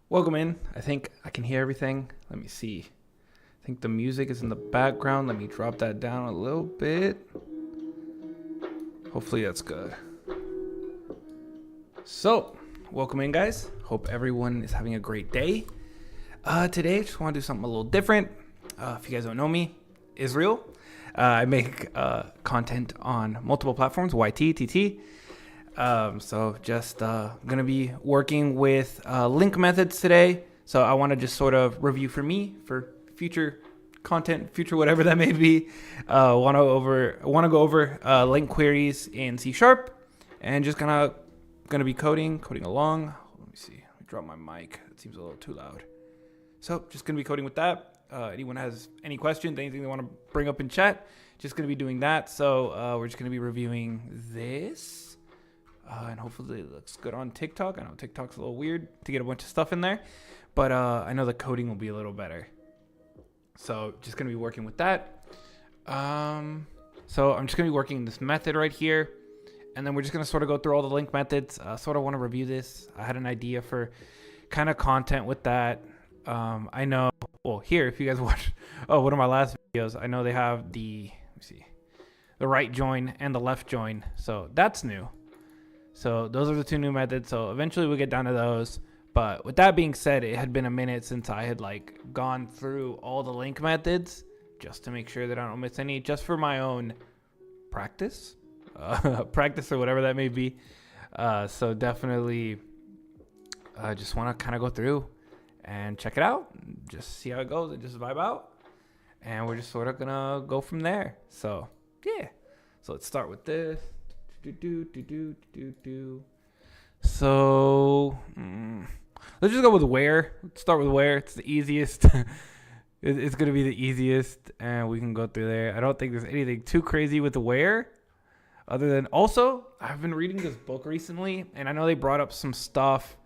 Welcome in. I think I can hear everything. Let me see. I think the music is in the background. Let me drop that down a little bit. Hopefully that's good. So, welcome in, guys. Hope everyone is having a great day. Today, I just want to do something a little different. If you guys don't know me, Israel. I make content on multiple platforms, YT, TT. So just gonna be working with LINQ methods today. So I want to just sort of review for me for future content, future whatever that may be. Want to go over LINQ queries in C#, and just gonna be coding along. Let me see. Let me drop my mic. It seems a little too loud. So just gonna be coding with that. Anyone has any questions, anything they want to bring up in chat, just gonna be doing that. So we're just gonna be reviewing this. And hopefully it looks good on TikTok. I know TikTok's a little weird to get a bunch of stuff in there, but I know the coding will be a little better. So just going to be working with that. So I'm just going to be working this method right here. And then we're just going to sort of go through all the LINQ methods. Sort of want to review this. I had an idea for kind of content with that. I know, well, here, if you guys watch one of my last videos, I know they have the right join and the left join. So that's new. So those are the two new methods. So eventually we'll get down to those. But with that being said, it had been a minute since I had gone through all the LINQ methods just to make sure that I don't miss any, just for my own practice or whatever that may be. So definitely just want to kind of go through and check it out, just see how it goes and just vibe out. And we're just sort of going to go from there. So yeah, so let's start with this. So let's just go with where. Let's start with where. It's the easiest. It's going to be the easiest, and we can go through there. I don't think there's anything too crazy with the where, other than also I've been reading this book recently, and I know they brought up some stuff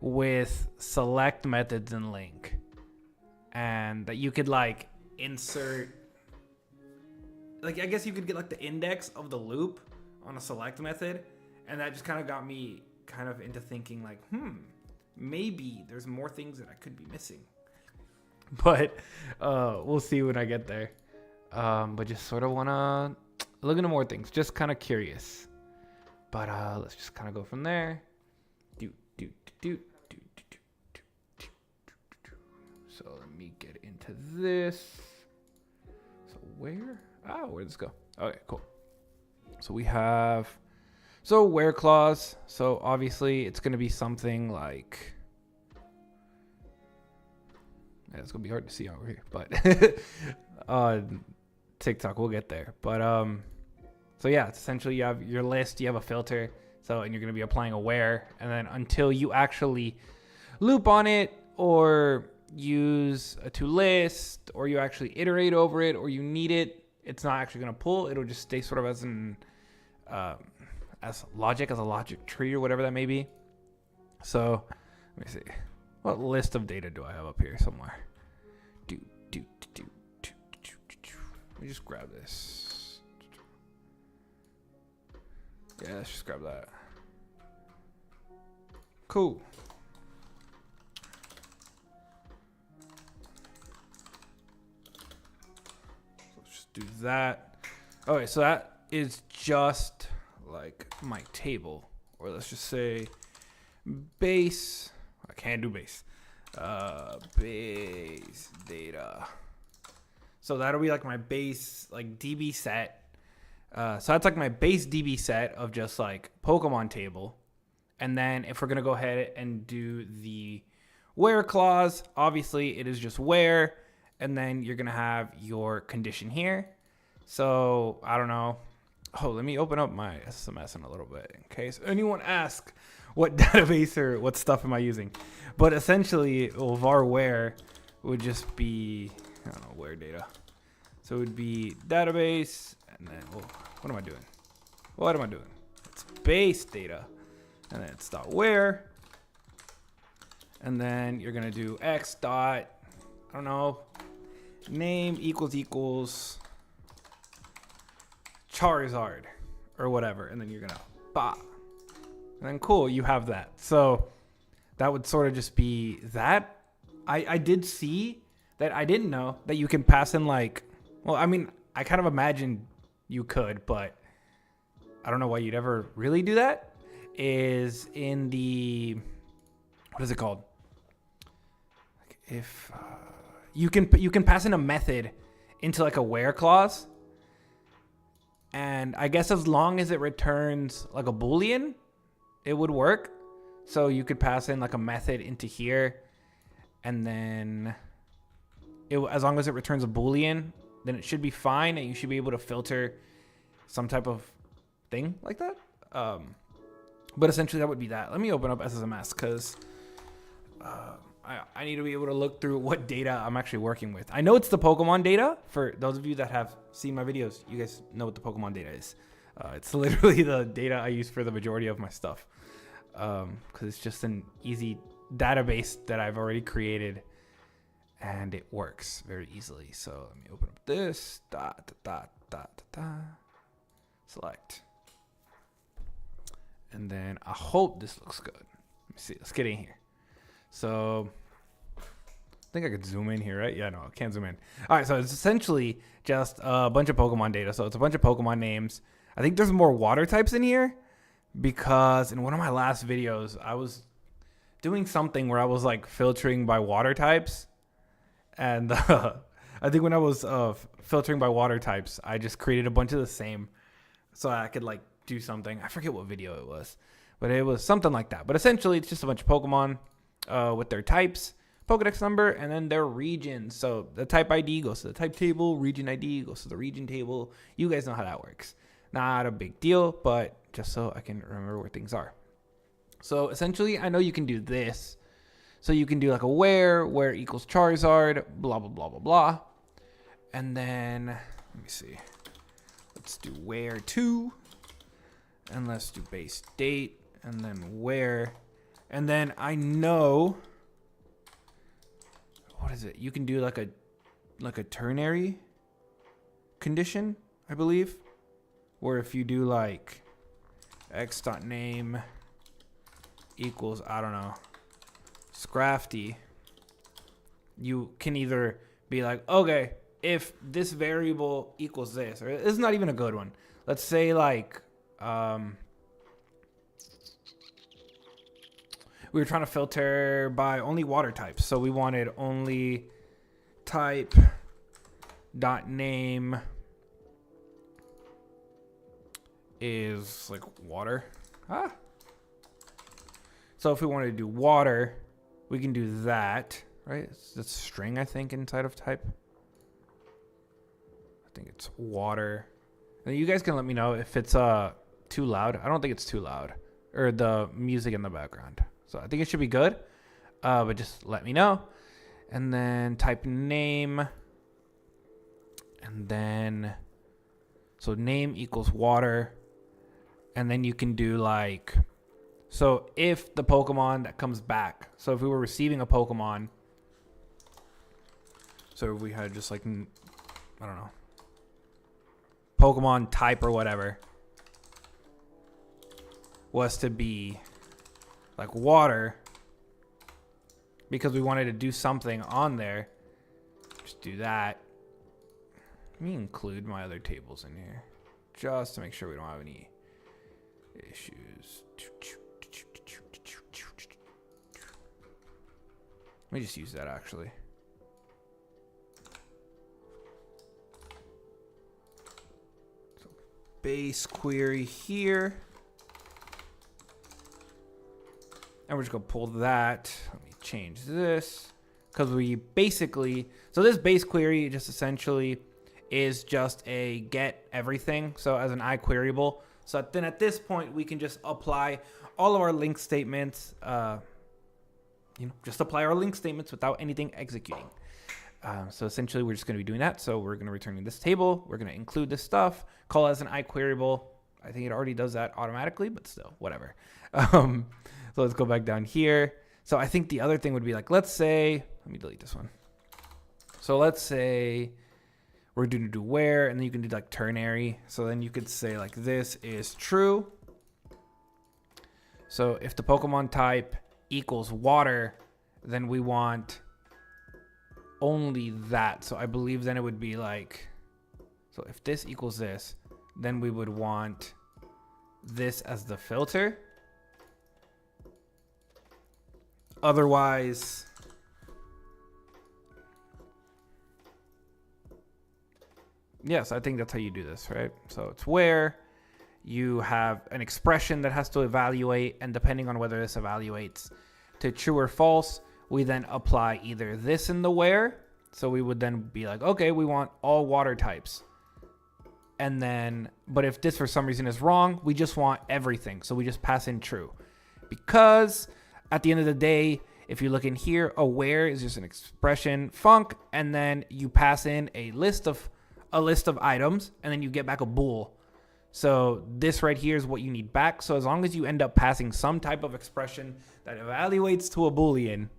with select methods in LINQ, and that you could insert, I guess you could get the index of the loop on a select method, and that just kind of got me kind of into thinking maybe there's more things that I could be missing, but we'll see when I get there. But just sort of want to look into more things, just kind of curious. But let's just kind of go from there. So let me get into this. So where'd this go? Okay, cool. So we have, where clause. So obviously it's going to be something like, it's going to be hard to see over here, but TikTok, we'll get there. But so yeah, it's essentially you have your list, you have a filter. So, and you're going to be applying a where, and then until you actually loop on it or use a to list or you actually iterate over it or you need it, it's not actually going to pull. It'll just stay sort of as as a logic tree or whatever that may be. So let me see, what list of data do I have up here somewhere? Let me just grab this. Yeah, let's just grab that. Cool. Let's just do that. Okay, so that is just my table, or let's just say base. I can't do base. Base data. So that'll be my base DB set. So that's my base DB set of just Pokemon table. And then if we're gonna go ahead and do the where clause, obviously it is just where, and then you're gonna have your condition here. So I don't know. Oh, let me open up my SMS in a little bit in case anyone asks what database or what stuff am I using. But essentially, var where would just be, I don't know, where data. So it would be database, and then, what am I doing? It's base data, and then it's dot where, and then you're gonna do x dot, I don't know, name equals Charizard or whatever, and then you're gonna bah, and then cool, you have that. So that would sort of just be that. I did see that. I didn't know that you can pass in like, well, I mean, I kind of imagined you could, but I don't know why you'd ever really do that. Is in the, what is it called? If you can pass in a method into like a where clause, and I guess as long as it returns like a Boolean, it would work. So you could pass in like a method into here, and then as long as it returns a Boolean, then it should be fine, and you should be able to filter some type of thing like that. But essentially that would be that. Let me open up SSMS because I need to be able to look through what data I'm actually working with. I know it's the Pokemon data. For those of you that have seen my videos, you guys know what the Pokemon data is. It's literally the data I use for the majority of my stuff. Because it's just an easy database that I've already created, and it works very easily. So let me open up this. Select. And then I hope this looks good. Let me see. Let's get in here. So I think I could zoom in here, right? Yeah, no, I can't zoom in. All right, so it's essentially just a bunch of Pokemon data. So it's a bunch of Pokemon names. I think there's more water types in here because in one of my last videos, I was doing something where I was like filtering by water types. And I think when I was filtering by water types, I just created a bunch of the same so I could like do something. I forget what video it was, but it was something like that. But essentially, it's just a bunch of Pokemon with their types, Pokedex number, and then their regions. So the type ID goes to the type table, region ID goes to the region table. You guys know how that works. Not a big deal, but just so I can remember where things are. So essentially, I know you can do this. So you can do like a where equals Charizard, blah, blah, blah, blah, blah. And then, let me see. Let's do where to. And let's do base date, and then where. And then I know, what is it? You can do like a ternary condition, I believe. Where if you do like x.name equals, I don't know, Scrafty, you can either be like, okay, if this variable equals this, or it's not even a good one. Let's say like, we were trying to filter by only water types. So we wanted only type dot name is like water. So if we wanted to do water, we can do that, right? That's string, I think, inside of type. I think it's water. And you guys can let me know if it's too loud. I don't think it's too loud, or the music in the background. So I think it should be good, but just let me know. And then type name, and then, so name equals water. And then you can do like, so if the Pokemon that comes back, so if we were receiving a Pokemon, so if we had just like, I don't know, Pokemon type or whatever was to be like water, because we wanted to do something on there, just do that. Let me include my other tables in here just to make sure we don't have any issues. Let me just use that actually. So base query here. And we're just going to pull that. Let me change this. Because we basically, so this base query just essentially is just a get everything. So as an iQueryable. So then at this point, we can just apply all of our LINQ statements. Just apply our LINQ statements without anything executing. So essentially, we're just going to be doing that. So we're going to return in this table. We're going to include this stuff. Call it as an iQueryable. I think it already does that automatically, but still, whatever. So let's go back down here. So I think the other thing would be like, let's say, let me delete this one. So let's say we're going to do where, and then you can do like ternary. So then you could say like this is true. So if the Pokemon type equals water, then we want only that. So I believe then it would be like, so if this equals this, then we would want this as the filter. Otherwise, yes, I think that's how you do this, right? So it's where you have an expression that has to evaluate, and depending on whether this evaluates to true or false, we then apply either this in the where. So we would then be like, okay, we want all water types. And then, but if this for some reason is wrong, we just want everything. So we just pass in true. Because at the end of the day, if you look in here, a where is just an expression func, and then you pass in a list of items, and then you get back a bool. So this right here is what you need back. So as long as you end up passing some type of expression that evaluates to a Boolean,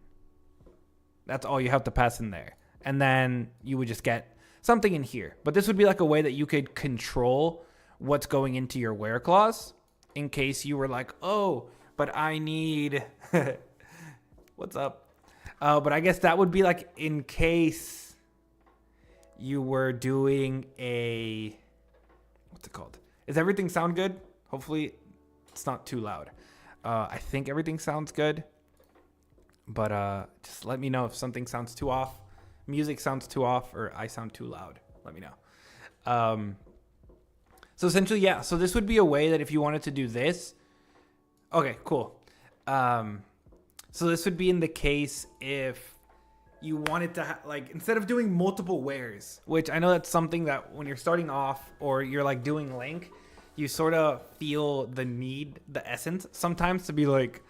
that's all you have to pass in there. And then you would just get something in here. But this would be like a way that you could control what's going into your where clause in case you were like, oh, but I need, what's up? But I guess that would be like in case you were doing a, what's it called? Does everything sound good? Hopefully it's not too loud. I think everything sounds good, but just let me know if something sounds too off, music sounds too off, or I sound too loud. Let me know. So essentially, yeah. So this would be a way that if you wanted to do this, okay, cool. So this would be in the case if you wanted to like, instead of doing multiple wheres, which I know that's something that when you're starting off or you're like doing LINQ, you sort of feel the need, the essence sometimes to be like,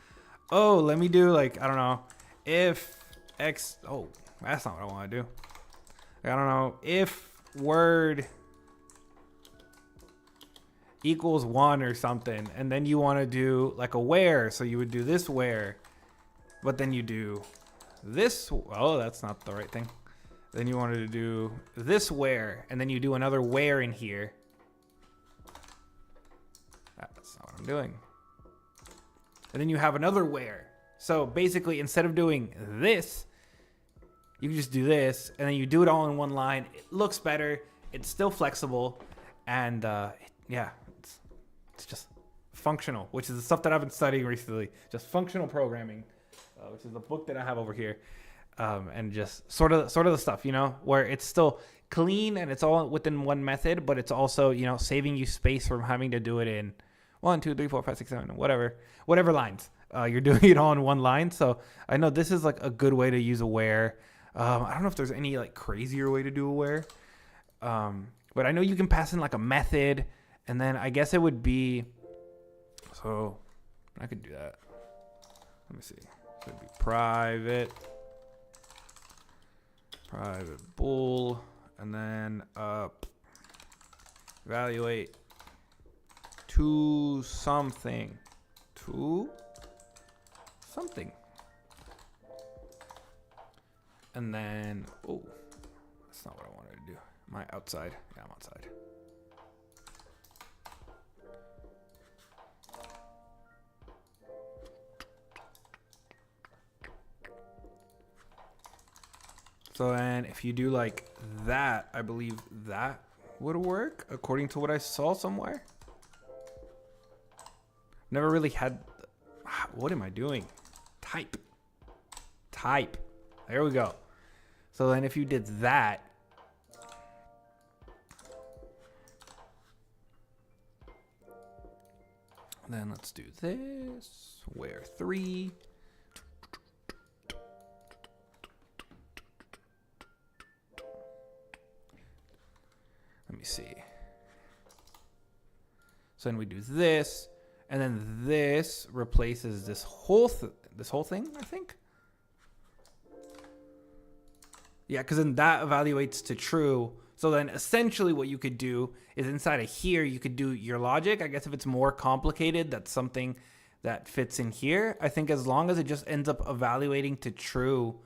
oh, let me do like, I don't know, if X, oh, that's not what I want to do. I don't know, if word equals 1 or something, and then you want to do like a where, so you would do this where, but then you do this, oh, that's not the right thing. Then you wanted to do this where, and then you do another where in here. That's not what I'm doing. And then you have another where. So basically, instead of doing this, you can just do this, and then you do it all in one line. It looks better. It's still flexible, and yeah, it's just functional, which is the stuff that I've been studying recently. Just functional programming. Which is the book that I have over here, and just sort of the stuff, you know, where it's still clean and it's all within one method, but it's also, you know, saving you space from having to do it in 1, 2, 3, 4, 5, 6, 7, whatever lines. You're doing it all in one line. So I know this is like a good way to use a where. I don't know if there's any like crazier way to do a where, but I know you can pass in like a method, and then I guess it would be, so I could do that. Let me see. Could be private bool, and then evaluate to something, and then, oh, that's not what I wanted to do. Am I outside? Yeah, I'm outside. So then if you do like that, I believe that would work according to what I saw somewhere. Never really had, what am I doing? Type. There we go. So then if you did that, then let's do this, where 3. Let me see. So then we do this, and then this replaces this whole thing, I think. Yeah, because then that evaluates to true. So then essentially what you could do is inside of here, you could do your logic. I guess if it's more complicated, that's something that fits in here. I think as long as it just ends up evaluating to true,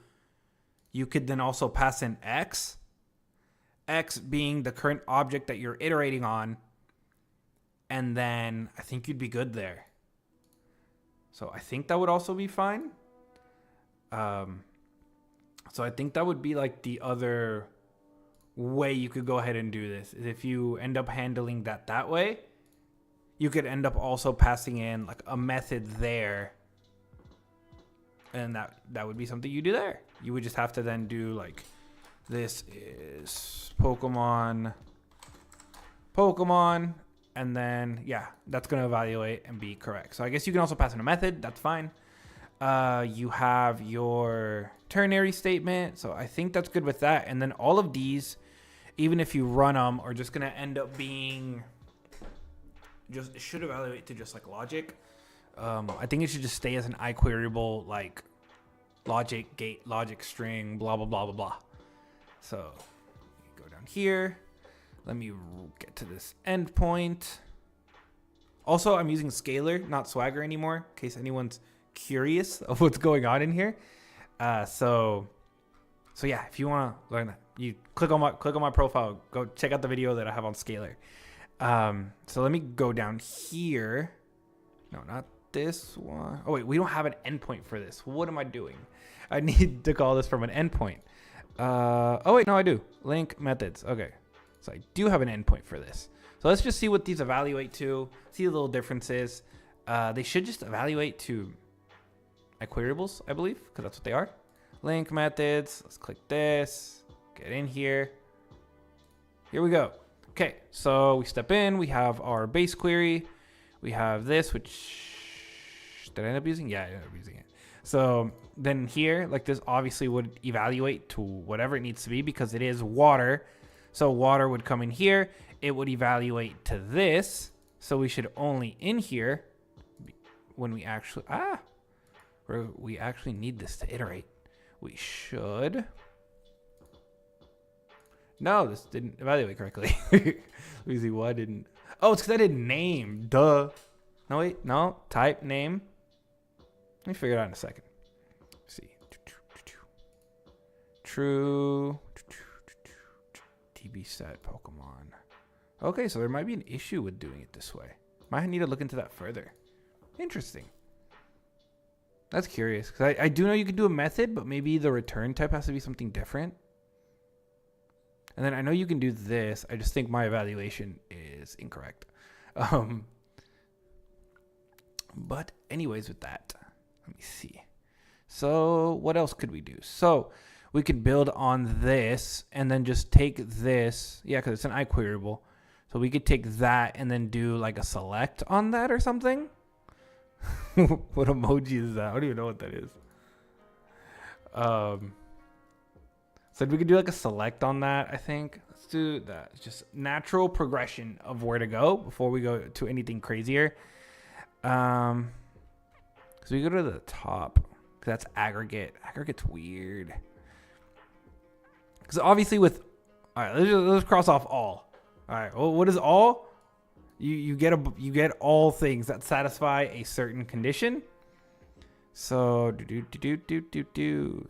you could then also pass in X. X being the current object that you're iterating on, and then I think you'd be good there. So I think that would also be fine. So I think that would be like the other way you could go ahead and do this, is if you end up handling that way, you could end up also passing in like a method there, and that would be something you do there. You would just have to then do like, this is Pokemon, and then yeah, that's gonna evaluate and be correct. So I guess you can also pass in a method. That's fine. You have your ternary statement, so I think that's good with that. And then all of these, even if you run them, are just gonna end up being just, it should evaluate to just like logic. I think it should just stay as an iQueryable, like logic gate, logic string, blah blah blah blah blah. So go down here. Let me get to this endpoint. Also, I'm using Scalar, not Swagger anymore, in case anyone's curious of what's going on in here. So yeah, if you want to learn that, you click on my profile, go check out the video that I have on Scalar. So let me go down here. No, not this one. Oh wait, we don't have an endpoint for this. What am I doing? I need to call this from an endpoint. Oh wait, no, I do. LINQ methods. Okay, so I do have an endpoint for this. So let's just see what these evaluate to. See the little differences. They should just evaluate to iQueryables, I believe, because that's what they are. LINQ methods. Let's click this. Get in here. Here we go. Okay, so we step in. We have our base query. We have this, which did I end up using? Yeah, I ended up using it. So then here, like this obviously would evaluate to whatever it needs to be because it is water. So water would come in here. It would evaluate to this. So we should only in here when we actually, we actually need this to iterate. We should. No, this didn't evaluate correctly. Let me see why didn't. Oh, it's because I did name. Duh. No, wait. No. Type name. Let me figure it out in a second. Let's see. True. TB set Pokemon. Okay, so there might be an issue with doing it this way. Might need to look into that further. Interesting. That's curious. Because I do know you can do a method, but maybe the return type has to be something different. And then I know you can do this. I just think my evaluation is incorrect. But anyways, with that, let me see. So what else could we do? So we could build on this and then just take this. Yeah, because it's an iQueryable. So we could take that and then do like a select on that or something. What emoji is that? I don't even know what that is. So we could do like a select on that, I think. Let's do that. It's just natural progression of where to go before we go to anything crazier. So we go to the top. That's aggregate. Aggregate's weird. Because obviously with... All right, let's cross off all. All right, well, what is all? You get all things that satisfy a certain condition. So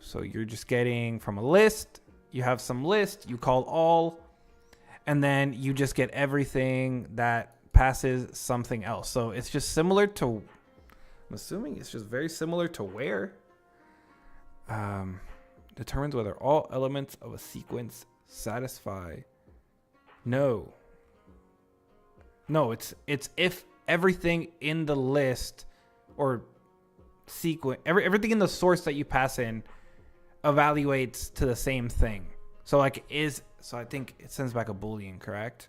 So you're just getting from a list. You have some list. You call all, and then you just get everything that passes something else. So it's just similar to. I'm assuming it's just very similar to where. Determines whether all elements of a sequence satisfy. No, it's if everything in the list or sequence, everything in the source that you pass in evaluates to the same thing. So like so I think it sends back a Boolean, correct?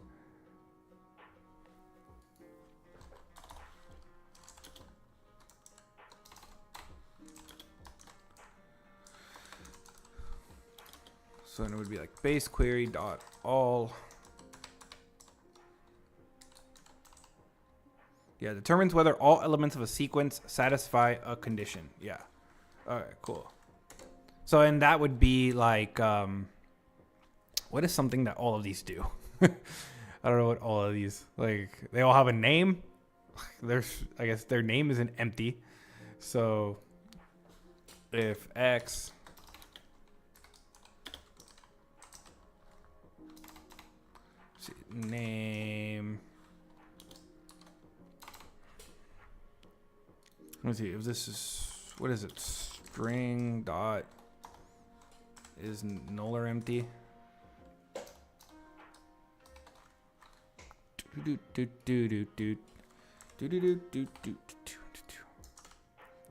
So then it would be like base query dot all. Yeah, determines whether all elements of a sequence satisfy a condition. Yeah. All right, cool. So, and that would be like, what is something that all of these do? I don't know what all of these, like, they all have a name. I guess their name isn't empty. So, if X name. Let me see if this is, what is it? string dot is null or empty.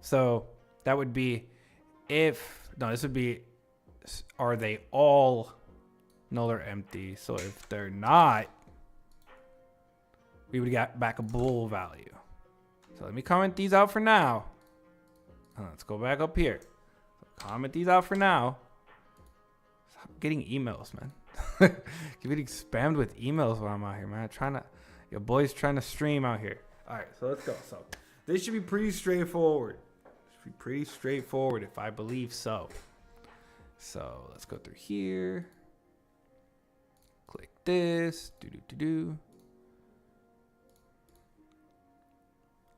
So that would be this would be, are they all null or empty? So if they're not, we would get back a bool value. So let me comment these out for now. Let's go back up here. So comment these out for now. Stop getting emails, man. Keep getting spammed with emails while I'm out here, man. Your boy's trying to stream out here. All right, so let's go. So this should be pretty straightforward. If I believe so. So let's go through here. Click this. Here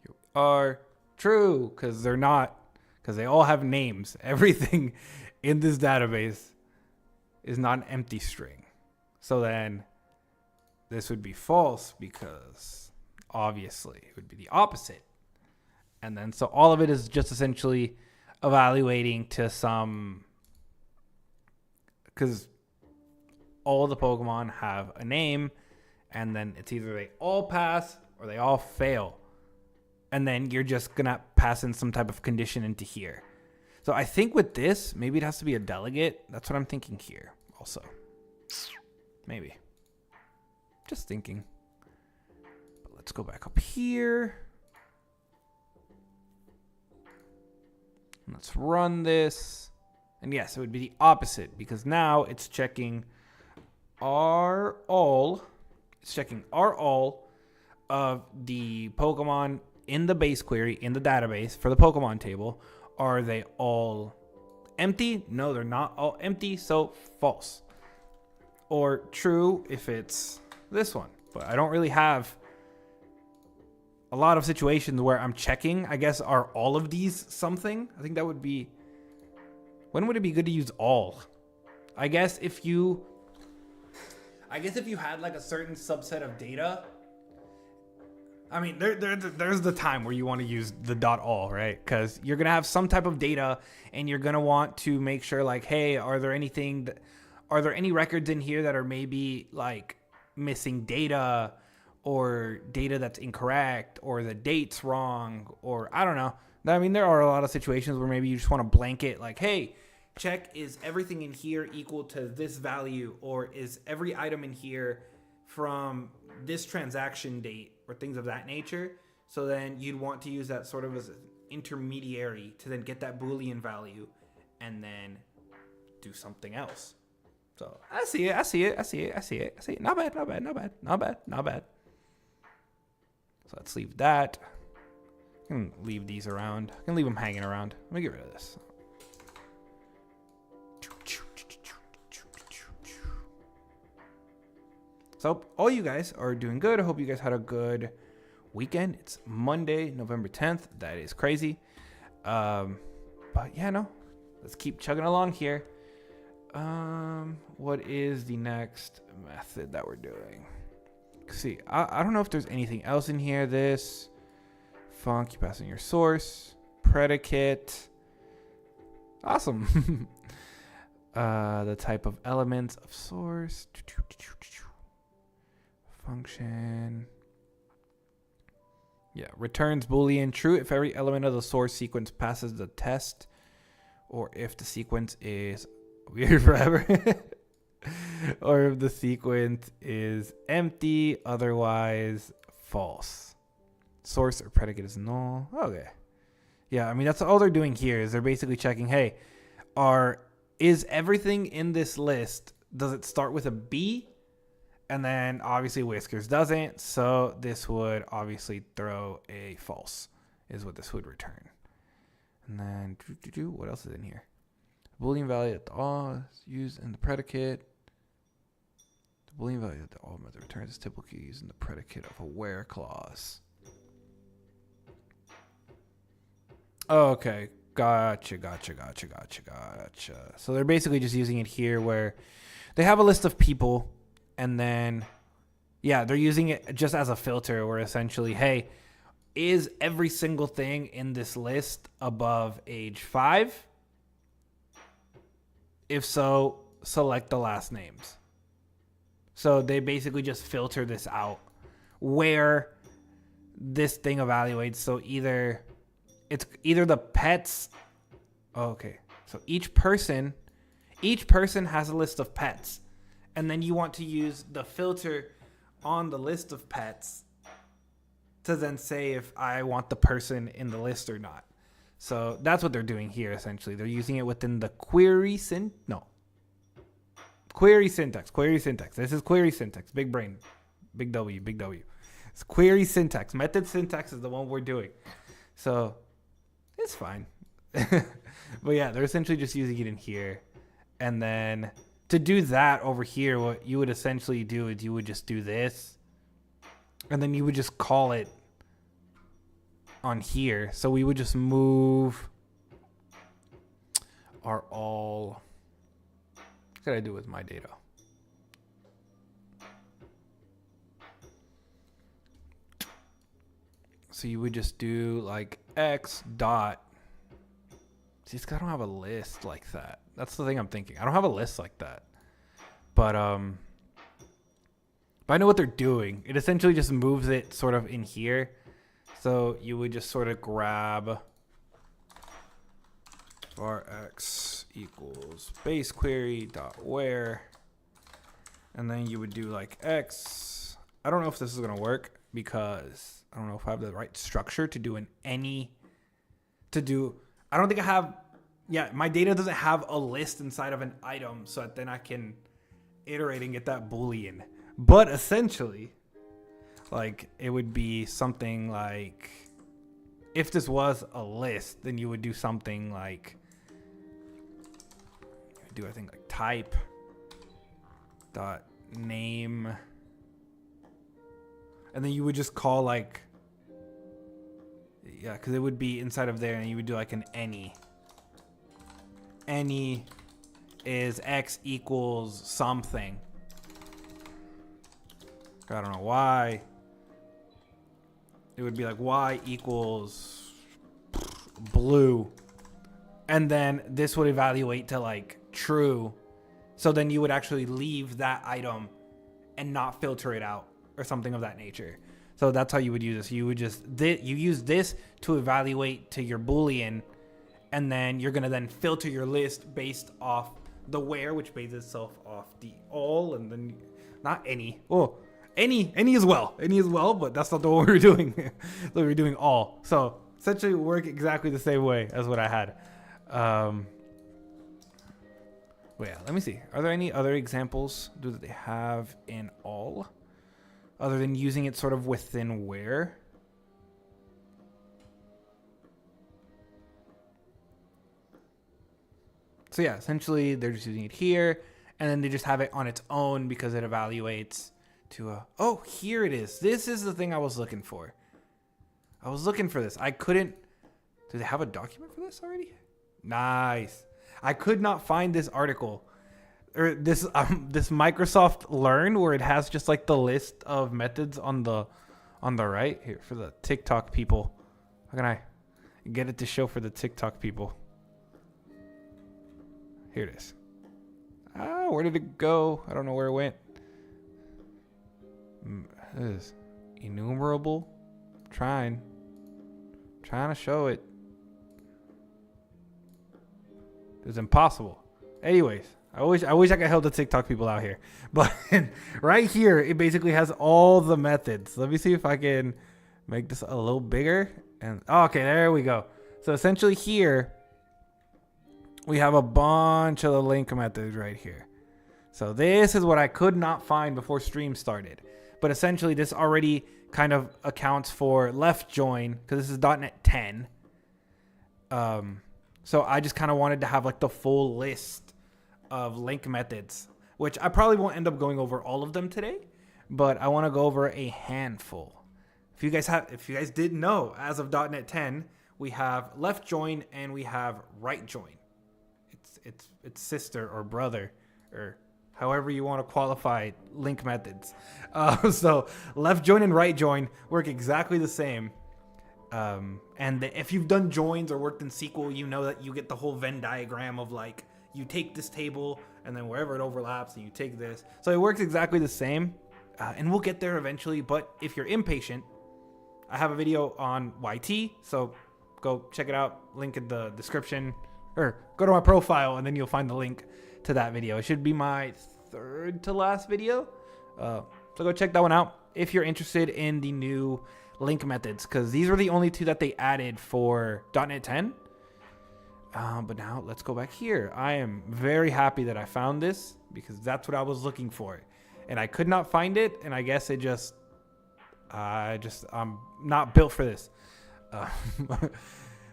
we are. True, because they're not. Because they all have names. Everything in this database is not an empty string. So then this would be false because obviously it would be the opposite. And then so all of it is just essentially evaluating to some, because all the Pokemon have a name, and then it's either they all pass or they all fail. And then you're just going to pass in some type of condition into here. So I think with this, maybe it has to be a delegate. That's what I'm thinking here also. Maybe. Just thinking. But let's go back up here. Let's run this. And yes, it would be the opposite because now it's checking are all of the Pokemon in the base query, in the database for the Pokemon table. Are they all empty? No, they're not all empty, so false. Or true if it's this one. But I don't really have a lot of situations where I'm checking, I guess, are all of these something? I think that would be, when would it be good to use all? I guess if you had like a certain subset of data, I mean, there's the time where you want to use the .all, right? Because you're going to have some type of data and you're going to want to make sure like, hey, are there any records in here that are maybe like missing data or data that's incorrect or the date's wrong or I don't know. I mean, there are a lot of situations where maybe you just want to blanket like, hey, check is everything in here equal to this value, or is every item in here from this transaction date or things of that nature. So then you'd want to use that sort of as an intermediary to then get that Boolean value and then do something else. So I see it. Not bad. So let's leave that. I can leave these around. I can leave them hanging around. Let me get rid of this. So all you guys are doing good. I hope you guys had a good weekend. It's Monday, November 10th. That is crazy. But yeah, no. Let's keep chugging along here. What is the next method that we're doing? See, I don't know if there's anything else in here. This func, you pass in your source, predicate. Awesome. The type of elements of source. Function. Yeah, returns Boolean true if every element of the source sequence passes the test, or if the sequence is weird forever, or if the sequence is empty, otherwise false. Source or predicate is null. Okay. Yeah, I mean, that's all they're doing here is they're basically checking, hey, is everything in this list, does it start with a B? And then obviously Whiskers doesn't, so this would obviously throw a false, is what this would return. And then, what else is in here? Boolean value that the all is used in the predicate. The Boolean value that the all method returns is typically used in the predicate of a where clause. Okay, gotcha. So they're basically just using it here where they have a list of people. And then, yeah, they're using it just as a filter where essentially, hey, is every single thing in this list above age 5? If so, select the last names. So they basically just filter this out where this thing evaluates. So it's either the pets. Okay. So each person has a list of pets. And then you want to use the filter on the list of pets to then say if I want the person in the list or not. So that's what they're doing here, essentially. They're using it within the query syntax. This is query syntax. Big brain. Big W. It's query syntax. Method syntax is the one we're doing. So it's fine. But yeah, they're essentially just using it in here. And then to do that over here, what you would essentially do is you would just do this. And then you would just call it on here. So we would just move our all. What did I do with my data? So you would just do like x dot. See, I don't have a list like that. That's the thing I'm thinking. I don't have a list like that. But I know what they're doing. It essentially just moves it sort of in here. So you would just sort of grab var x equals base query dot where, and then you would do like x. I don't know if this is gonna work because I don't know if I have the right structure to do I don't think I have. Yeah, my data doesn't have a list inside of an item, so that then I can iterate and get that Boolean. But essentially, like, it would be something like, if this was a list, then you would do something like, I think like type dot name, and then you would just call like, yeah, because it would be inside of there, and you would do like an any. Any is x equals something. I don't know why. It would be like y equals blue. And then this would evaluate to like true. So then you would actually leave that item and not filter it out or something of that nature. So that's how you would use this. You would just, you use this to evaluate to your Boolean, and then you're going to then filter your list based off the where, which bases itself off the all, and then not any. Oh, any as well. Any as well, but that's not the one we were doing. So we were doing all. So essentially work exactly the same way as what I had. But yeah, let me see. Are there any other examples that they have in all other than using it sort of within where? So yeah, essentially they're just using it here, and then they just have it on its own because it evaluates to oh, here it is. This is the thing I was looking for. I was looking for this. I couldn't. Do they have a document for this already? Nice. I could not find this article or this Microsoft Learn where it has just like the list of methods on the right here for the TikTok people. How can I get it to show for the TikTok people? Here it is. Where did it go? I don't know where it went. This is enumerable. Trying to show it. It's impossible. Anyways, I wish I could help the TikTok people out here. But right here, it basically has all the methods. Let me see if I can make this a little bigger. And okay, there we go. So essentially here, we have a bunch of the LINQ methods right here. So this is what I could not find before stream started. But essentially, this already kind of accounts for left join, because this is .NET 10. So I just kind of wanted to have like the full list of LINQ methods, which I probably won't end up going over all of them today, but I want to go over a handful. If you guys didn't know, as of .NET 10, we have left join and we have right join. It's sister or brother or however you want to qualify LINQ methods. So left join and right join work exactly the same. And if you've done joins or worked in SQL, you know that you get the whole Venn diagram of like you take this table and then wherever it overlaps, and you take this. So it works exactly the same, and we'll get there eventually. But if you're impatient, I have a video on YT, so go check it out. Link in the description, or go to my profile, and then you'll find the link to that video. It should be my third to last video. So go check that one out if you're interested in the new LINQ methods, because these were the only two that they added for .NET 10. But now let's go back here. I am very happy that I found this, because that's what I was looking for, and I could not find it. And I guess I'm not built for this.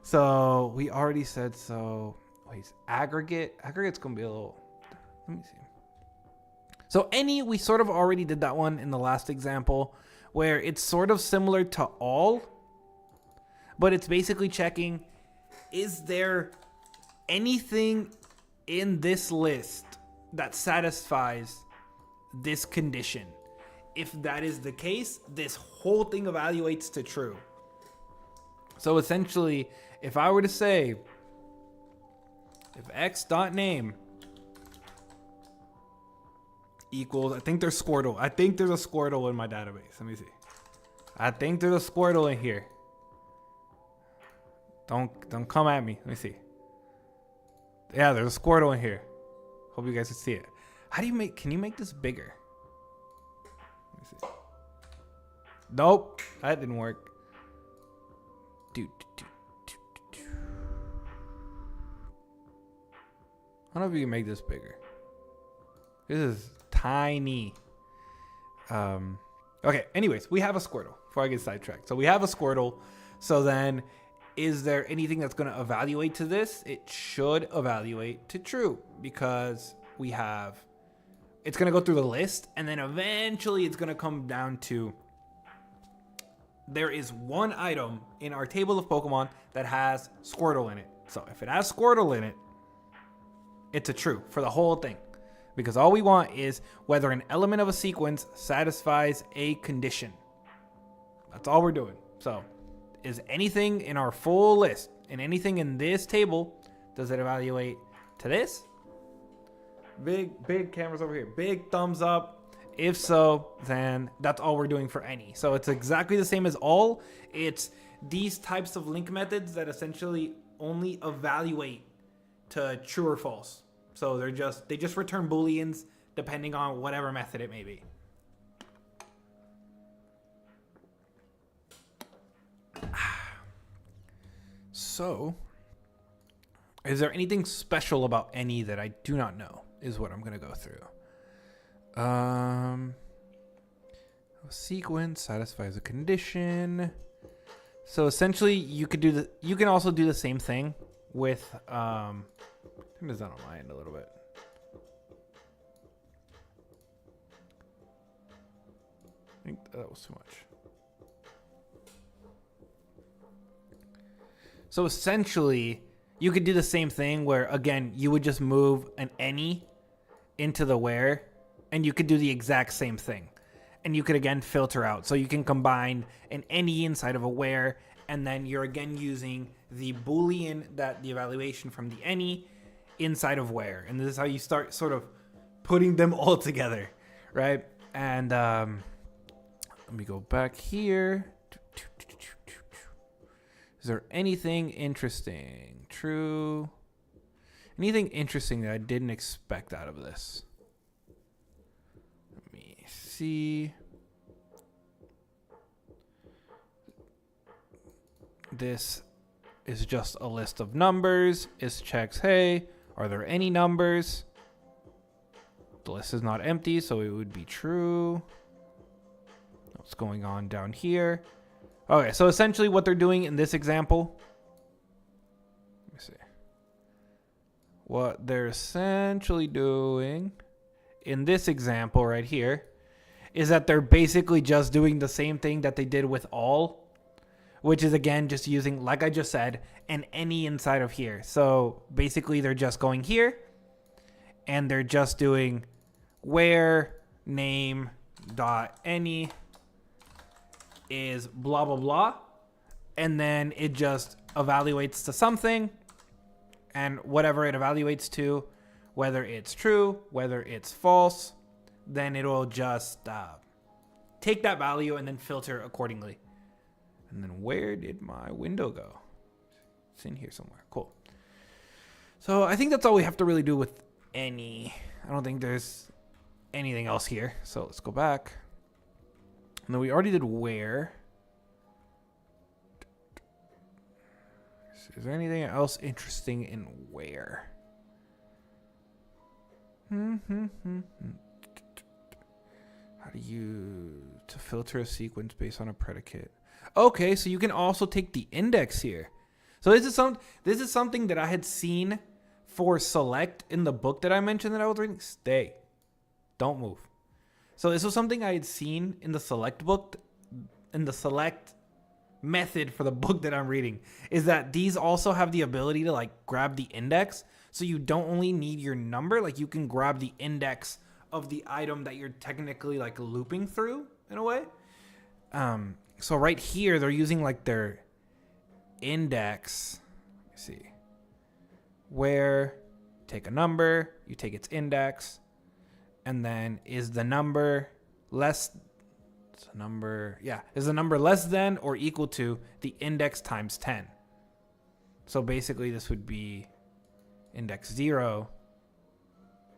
So we already said so. Wait, aggregate's gonna be a little. Let me see. So any, we sort of already did that one in the last example, where it's sort of similar to all, but it's basically checking, is there anything in this list that satisfies this condition? If that is the case, this whole thing evaluates to true. So essentially, if I were to say, if x.name equals, I think there's Squirtle. I think there's a Squirtle in my database. Let me see. I think there's a Squirtle in here. Don't come at me. Let me see. Yeah, there's a Squirtle in here. Hope you guys can see it. How do you can you make this bigger? Let me see. Nope, that didn't work. I don't know if you can make this bigger. This is tiny. Okay, anyways, we have a Squirtle before I get sidetracked. So we have a Squirtle. So then, is there anything that's going to evaluate to this? It should evaluate to true, because we have, it's going to go through the list, and then eventually it's going to come down to, there is one item in our table of Pokemon that has Squirtle in it. So if it has Squirtle in it, it's a true for the whole thing, because all we want is whether an element of a sequence satisfies a condition. That's all we're doing. So is anything in our full list, and anything in this table, does it evaluate to this? Big cameras over here. Big thumbs up. If so, then that's all we're doing for any. So it's exactly the same as all. It's these types of LINQ methods that essentially only evaluate to true or false. So they just return booleans depending on whatever method it may be. So, is there anything special about any that I do not know? Is what I'm gonna go through. A sequence satisfies a condition. So essentially, you can also do the same thing with turn this down on my end a little bit. I think that was too much. So essentially, you could do the same thing where, again, you would just move an any into the where, and you could do the exact same thing. And you could, again, filter out. So you can combine an any inside of a where, and then you're, again, using the Boolean, that the evaluation from the any inside of where. And this is how you start sort of putting them all together, right? And let me go back here. Is there anything interesting? True. Anything interesting that I didn't expect out of this? Let me see. This is just a list of numbers. It checks, hey, are there any numbers? The list is not empty, so it would be true. What's going on down here? Okay, so essentially what they're doing in this example, let me see. What they're essentially doing in this example right here is that they're basically just doing the same thing that they did with all, which is, again, just using, like I just said, an any inside of here. So basically they're just going here and they're just doing where name dot any is blah, blah, blah. And then it just evaluates to something, and whatever it evaluates to whether it's true, whether it's false, then it'll just take that value and then filter accordingly. And then where did my window go? It's in here somewhere. Cool. So I think that's all we have to really do with any. I don't think there's anything else here. So let's go back. And then we already did where. Is there anything else interesting in where? How do you to filter a sequence based on a predicate? Okay, so you can also take the index here. So this is something that I had seen for select in the book that I mentioned that I was reading. Stay. Don't move. So this was something I had seen in the select book, in the select method for the book that I'm reading, is that these also have the ability to like grab the index. So you don't only need your number, like you can grab the index of the item that you're technically like looping through in a way. So right here, they're using like their index. Let me see. Where take a number, you take its index, and then is the number less is the number less than or equal to the index times 10. So basically this would be index 0,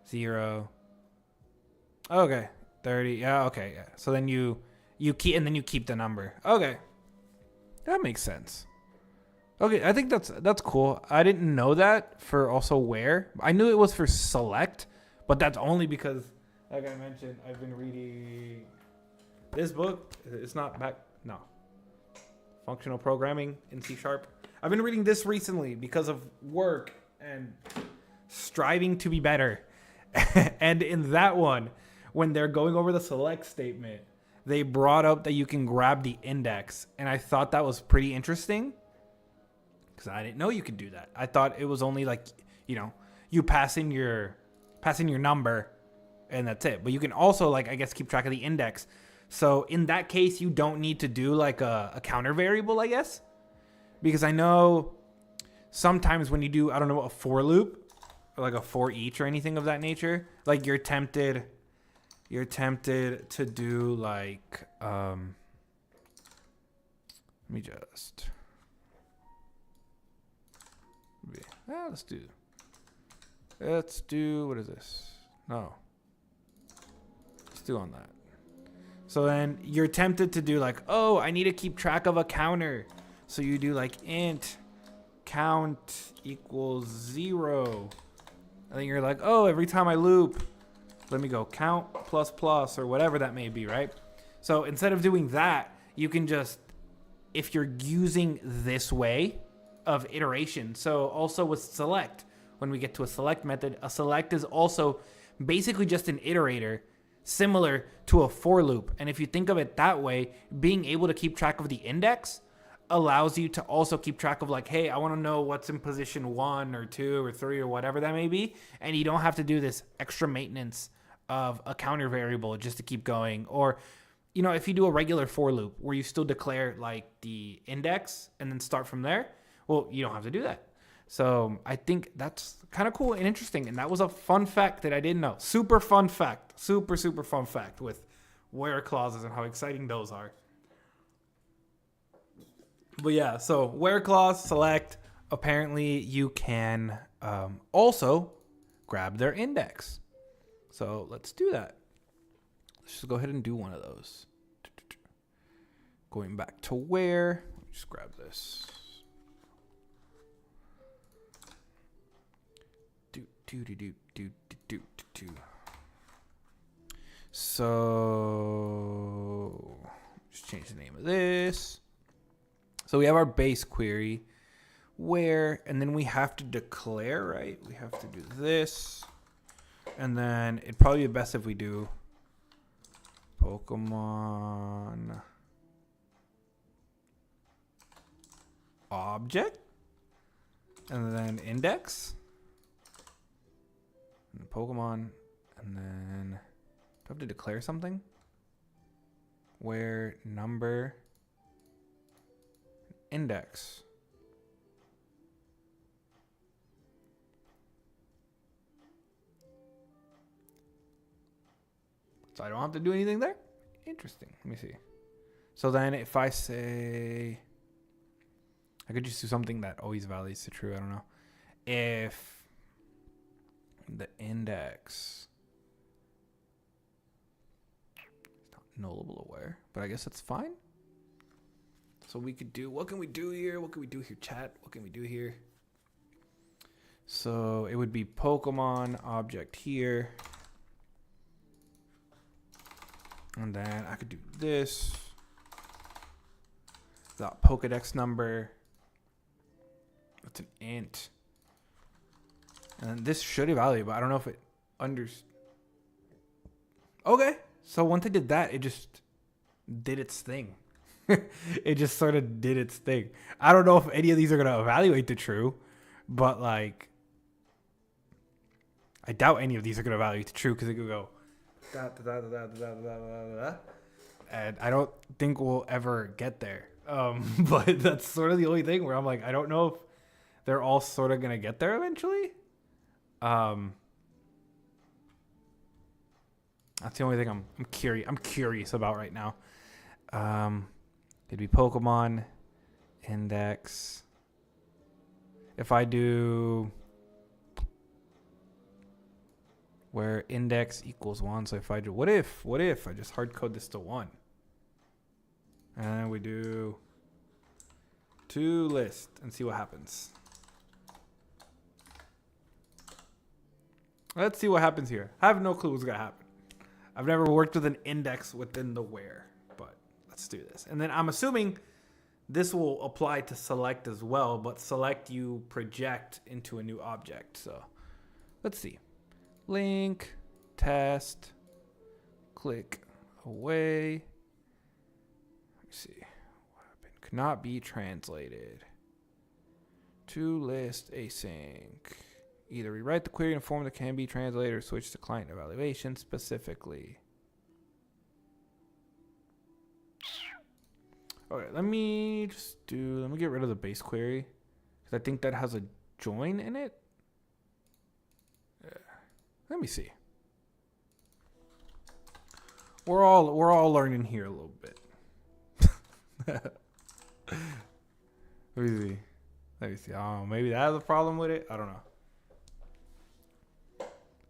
0. Okay, 30. Yeah, okay. Yeah. So then you keep, and then you keep the number. Okay. That makes sense. Okay, I think that's cool. I didn't know that for also where. I knew it was for select, but that's only because, like I mentioned, I've been reading this book. It's not back. No. Functional programming in C#. I've been reading this recently because of work and striving to be better. And in that one, when they're going over the select statement, they brought up that you can grab the index. And I thought that was pretty interesting because I didn't know you could do that. I thought it was only like, you pass in your number and that's it. But you can also like, I guess, keep track of the index. So in that case, you don't need to do like a counter variable, I guess, because I know sometimes when you do, I don't know, a for loop or like a for each or anything of that nature, like you're tempted to do like, let me just, let's do, what is this? No, let's do on that. So then you're tempted to do like, oh, I need to keep track of a counter. So you do like int count equals 0. And then you're like, oh, every time I loop, let me go count plus plus or whatever that may be, right? So instead of doing that, you can just, if you're using this way of iteration. So also with select, when we get to a select method, a select is also basically just an iterator similar to a for loop. And if you think of it that way, being able to keep track of the index allows you to also keep track of like, hey, I want to know what's in position 1 or 2 or 3 or whatever that may be. And you don't have to do this extra maintenance of a counter variable just to keep going. Or, if you do a regular for loop where you still declare like the index and then start from there, well, you don't have to do that. So I think that's kind of cool and interesting. And that was a fun fact that I didn't know. Super fun fact. Super, super fun fact with where clauses and how exciting those are. But yeah, so where clause, select, apparently you can also grab their index. So let's do that. Let's just go ahead and do one of those. Going back to where, just grab this. So just change the name of this. So we have our base query where, and then we have to declare, right? We have to do this. And then it'd probably be best if we do Pokemon object and then index and Pokemon, and then do I have to declare something? Where number index. So I don't have to do anything there. Interesting. Let me see. So then if I say, I could just do something that always validates to true. I don't know. If the index is not nullable aware, but I guess that's fine. So we could do, what can we do here? What can we do here, chat? What can we do here? So it would be Pokemon object here. And then I could do this. Dot Pokedex number. That's an int. And this should evaluate, but I don't know if it Okay. So once I did that, it just did its thing. It just sort of did its thing. I don't know if any of these are going to evaluate to true, but like, I doubt any of these are going to evaluate to true because it could go, and I don't think we'll ever get there. But that's sort of the only thing where I'm like, I don't know if they're all sort of going to get there eventually. That's the only thing I'm curious about right now. It'd be Pokemon index. If I do where index equals 1, so if I do, what if I just hard code this to 1? And we do to list and see what happens. Let's see what happens here. I have no clue what's gonna happen. I've never worked with an index within the where, but let's do this. And then I'm assuming this will apply to select as well, but select you project into a new object. So let's see. LINQ, test, click away. Let me see. What happened? Cannot be translated. To list async. Either rewrite the query in a form that can be translated or switch to client evaluation specifically. Okay, let me get rid of the base query because I think that has a join in it. Yeah. Let me see. We're all learning here a little bit. Let me see. Oh, maybe that has a problem with it. I don't know.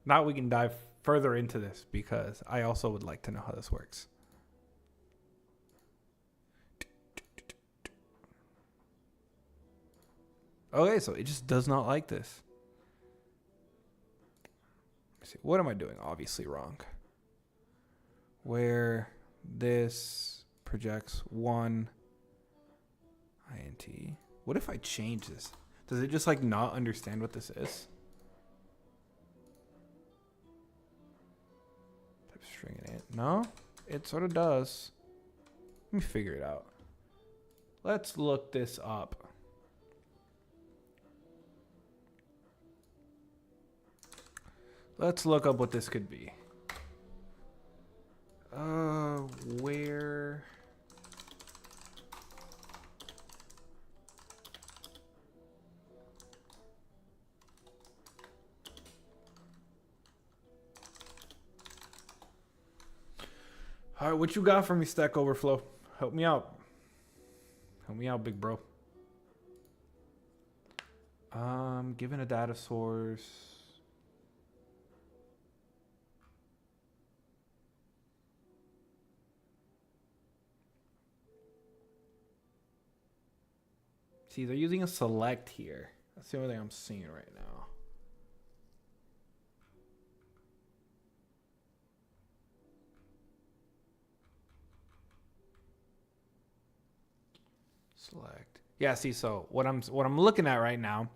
Now we can dive further into this because I also would like to know how this works. Okay, so it just does not like this. Let's see, what am I doing? Obviously wrong. Where this projects 1 int. What if I change this? Does it just like not understand what this is? Stringing it. No, it sort of does. Let me figure it out. Let's look this up. Let's look up what this could be. Where? All right, what you got for me, Stack Overflow? Help me out. Help me out, big bro. Given a data source. See, they're using a select here. That's the only thing I'm seeing right now. Select. Yeah, see, so what I'm looking at right now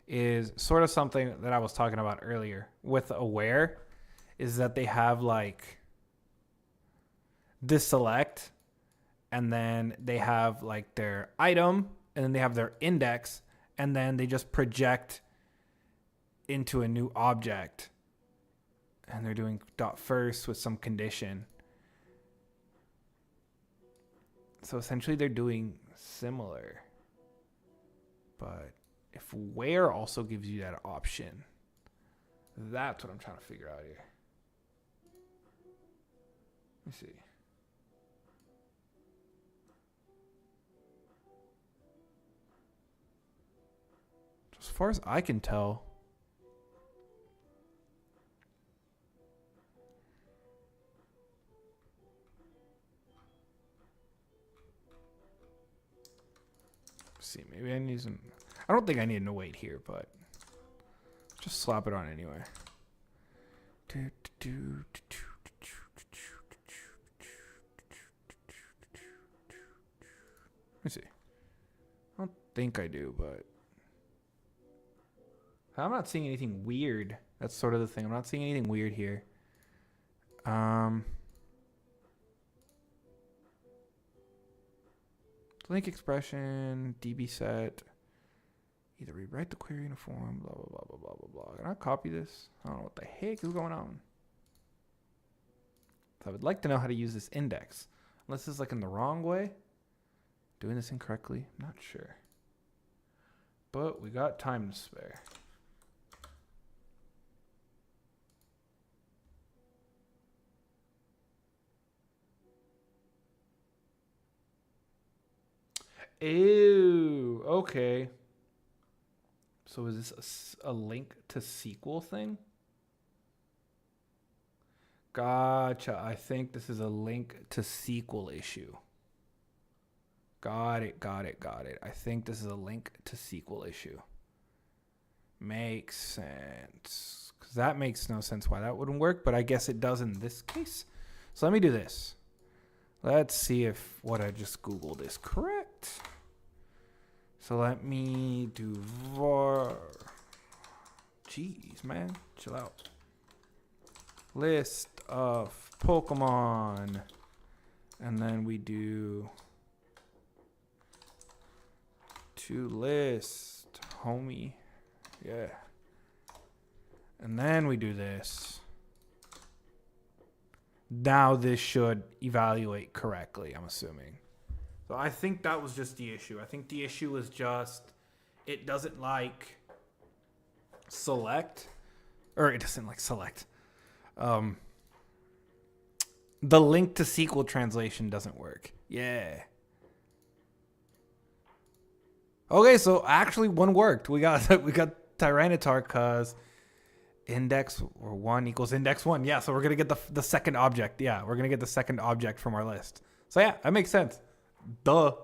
is sort of something that I was talking about earlier with aware, is that they have like this select, and then they have like their item, and then they have their index, and then they just project into a new object, and they're doing dot first with some condition. So essentially they're doing similar, but if where also gives you that option, that's what I'm trying to figure out here. Let me see. As far as I can tell, see, maybe I need some. I don't think I need to wait here, but just slap it on anyway. Let me see. I don't think I do, but I'm not seeing anything weird. That's sort of the thing. I'm not seeing anything weird here. LINQ expression, DB set. Either rewrite the query in a form, blah, blah, blah, blah, blah, blah, blah. Can I copy this? I don't know what the heck is going on. So I would like to know how to use this index. Unless it's like in the wrong way. Doing this incorrectly. I'm not sure. But we got time to spare. Ew. Okay. So is this a LINQ to SQL thing? Gotcha. I think this is a LINQ to SQL issue. Got it. I think this is a LINQ to SQL issue. Makes sense. Because that makes no sense why that wouldn't work, but I guess it does in this case. So let me do this. Let's see if what I just Googled is correct. So let me do var. Jeez, man. Chill out. List of Pokemon. And then we do to list homie. Yeah. And then we do this. Now this should evaluate correctly, I'm assuming. So I think that was just the issue. I think the issue was just it doesn't like select. Or it doesn't like select. The LINQ to SQL translation doesn't work. Yeah. Okay, so actually one worked. We got Tyranitar because index or 1 equals index 1. Yeah, so we're going to get the second object. Yeah, we're going to get the second object from our list. So yeah, that makes sense. Duh.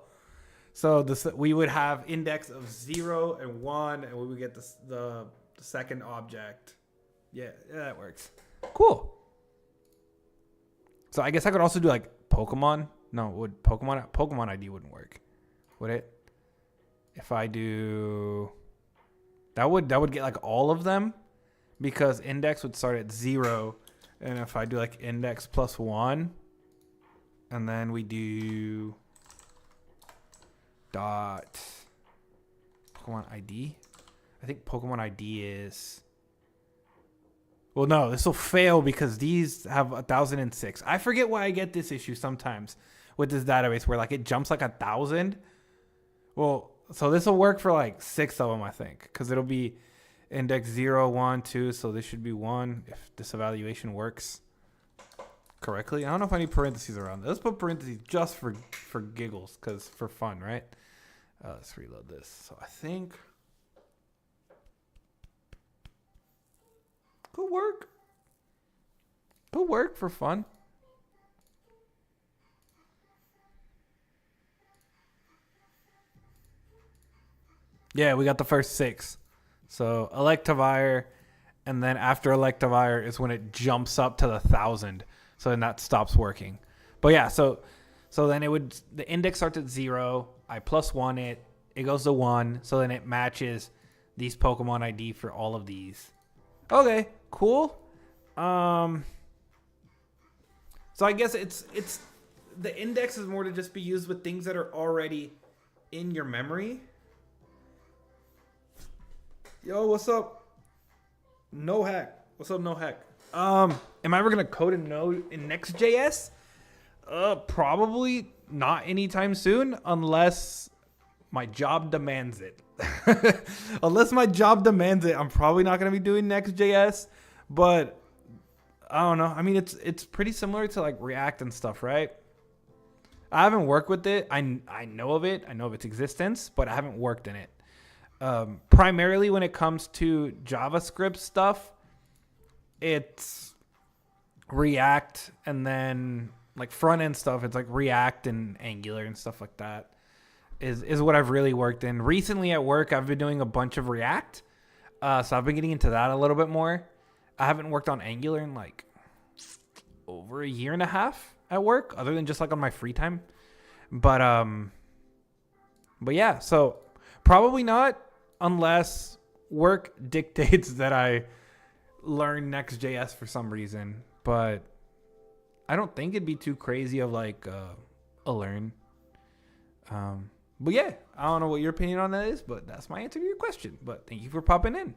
So we would have index of 0 and 1, and we would get the second object. Yeah, that works. Cool. So I guess I could also do like Pokemon. No, would Pokemon ID wouldn't work, would it? If I do that would get like all of them because index would start at 0, and if I do like index plus 1, and then we do dot Pokemon ID. I think Pokemon ID is. Well, no, this will fail because these have 1,006. I forget why I get this issue sometimes with this database where like it jumps like 1,000. Well, so this will work for like 6 of them, I think, because it'll be index 0, 1, 2. So this should be 1 if this evaluation works correctly. I don't know if I need parentheses around this. Let's put parentheses just for giggles, because for fun, right? Let's reload this. So I think could work. Could work for fun. Yeah, we got the first 6. So Electivire, and then after Electivire is when it jumps up to the 1,000. So then that stops working. But yeah, so then the index starts at 0. I plus 1 it goes to 1. So then it matches these Pokemon ID for all of these. Okay, cool. So I guess it's the index is more to just be used with things that are already in your memory. Yo, what's up? No hack. What's up, no hack? Am I ever gonna code a node in Next.js? Probably not anytime soon, unless my job demands it. Unless my job demands it, I'm probably not gonna be doing Next.js. But I don't know. I mean, it's pretty similar to like React and stuff, right? I haven't worked with it. I know of it. I know of its existence, but I haven't worked in it. Primarily when it comes to JavaScript stuff, it's React, and then like front end stuff, it's like React and Angular and stuff like that is what I've really worked in. Recently at work, I've been doing a bunch of React. So I've been getting into that a little bit more. I haven't worked on Angular in like over a year and a half at work, other than just like on my free time. But yeah, so probably not unless work dictates that I learn Next.js for some reason. But I don't think it'd be too crazy of like a learn. But yeah, I don't know what your opinion on that is, but that's my answer to your question. But thank you for popping in.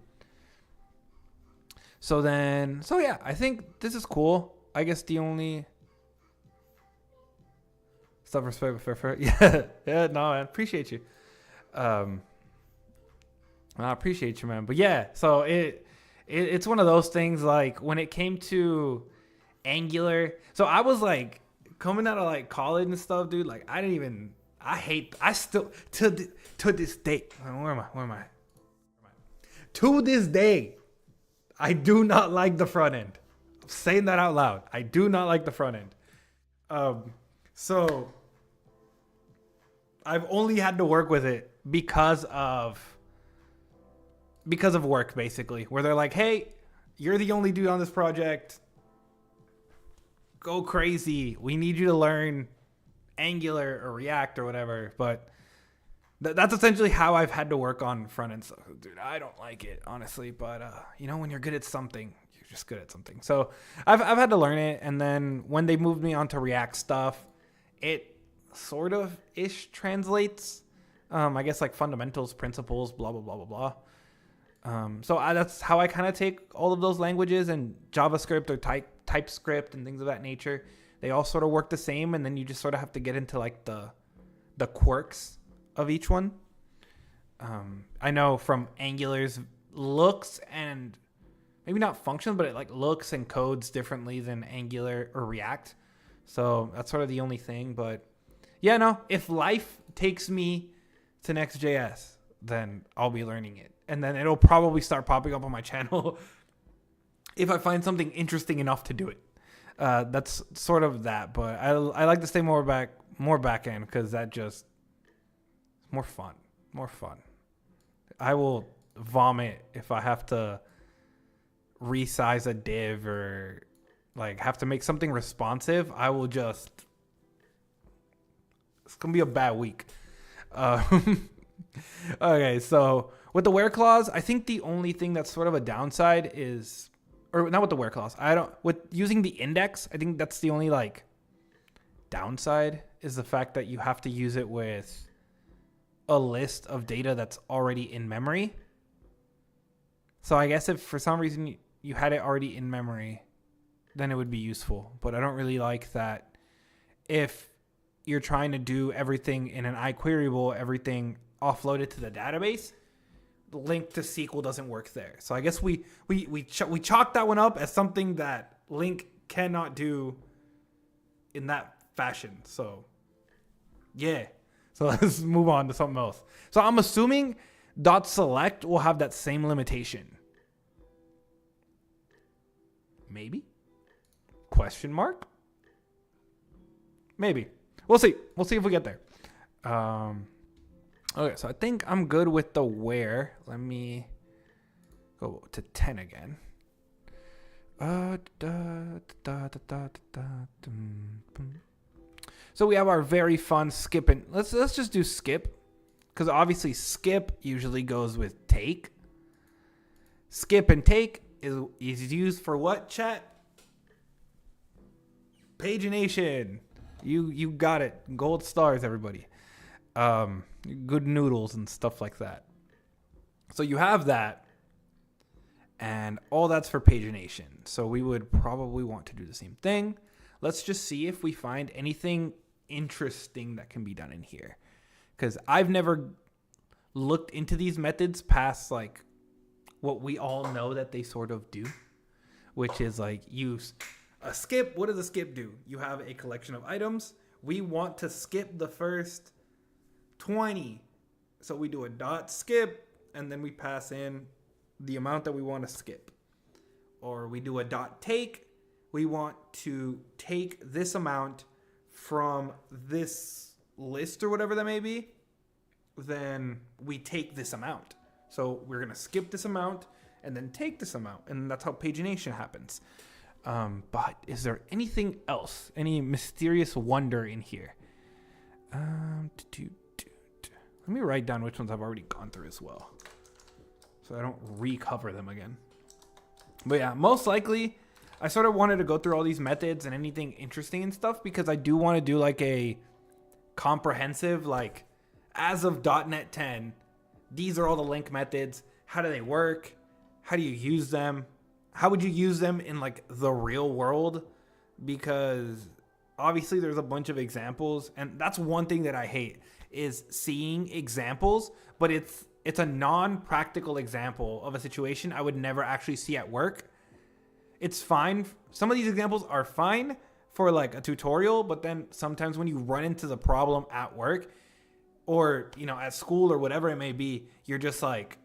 So yeah, I think this is cool. I guess the only stuff for yeah, no, man, appreciate you. I appreciate you, man. But yeah, so it's one of those things like when it came to Angular. So I was like coming out of like college and stuff, dude. Like I still to this day. Where am I? To this day, I do not like the front end. I'm saying that out loud. I do not like the front end. So I've only had to work with it because of work, basically, where they're like, hey, you're the only dude on this project. Go crazy. We need you to learn Angular or React or whatever. But that's essentially how I've had to work on front end stuff. Dude, I don't like it, honestly. But, when you're good at something, you're just good at something. So I've had to learn it. And then when they moved me onto React stuff, it sort of ish translates. I guess like fundamentals, principles, blah, blah, blah, blah, blah. So that's how I kind of take all of those languages, and JavaScript or TypeScript and things of that nature. They all sort of work the same, and then you just sort of have to get into like the quirks of each one. I know from Angular's looks and maybe not functions, but it like looks and codes differently than Angular or React. So that's sort of the only thing. But yeah, no, if life takes me to Next.js, then I'll be learning it. And then it'll probably start popping up on my channel if I find something interesting enough to do it. That's sort of that. But I like to stay more back end because that just more fun. I will vomit if I have to resize a div or like have to make something responsive. I will just, it's gonna be a bad week. Okay, so with the where clause, I think the only thing that's sort of a downside is, or not with the where clause, with using the index, I think that's the only like downside is the fact that you have to use it with a list of data that's already in memory. So I guess if for some reason you had it already in memory, then it would be useful. But I don't really like that if you're trying to do everything in an iQueryable, everything offloaded to the database, the LINQ to SQL doesn't work there. So I guess we chalked that one up as something that LINQ cannot do in that fashion. So yeah. So let's move on to something else. So I'm assuming .select will have that same limitation. Maybe? Question mark? Maybe. We'll see. We'll see if we get there. Okay, so I think I'm good with the where. Let me go to 10 again. So we have our very fun skip, and let's just do skip, because obviously skip usually goes with take. Skip and take is used for what, chat? Pagination. You got it. Gold stars, everybody. Good noodles and stuff like that. So you have that, and all that's for pagination. So we would probably want to do the same thing. Let's just see if we find anything interesting that can be done in here, because I've never looked into these methods past like what we all know that they sort of do. which is like use a skip. What does a skip do? You have a collection of items. We want to skip the first 20. So we do a dot skip, and then we pass in the amount that we want to skip. Or we do a dot take. We want to take this amount from this list or whatever that may be. Then we take this amount. So we're going to skip this amount and then take this amount. And that's how pagination happens. But is there anything else? Any mysterious wonder in here? Let me write down which ones I've already gone through as well, so I don't recover them again. But yeah, most likely, I sort of wanted to go through all these methods and anything interesting and stuff because I do want to do like a comprehensive, like as of .NET 10, these are all the LINQ methods. How do they work? How do you use them? How would you use them in like the real world? Because obviously there's a bunch of examples, and that's one thing that I hate is seeing examples, but it's a non-practical example of a situation I would never actually see at work. It's fine. Some of these examples are fine for like a tutorial, but then sometimes when you run into the problem at work or, you know, at school or whatever it may be, you're just like,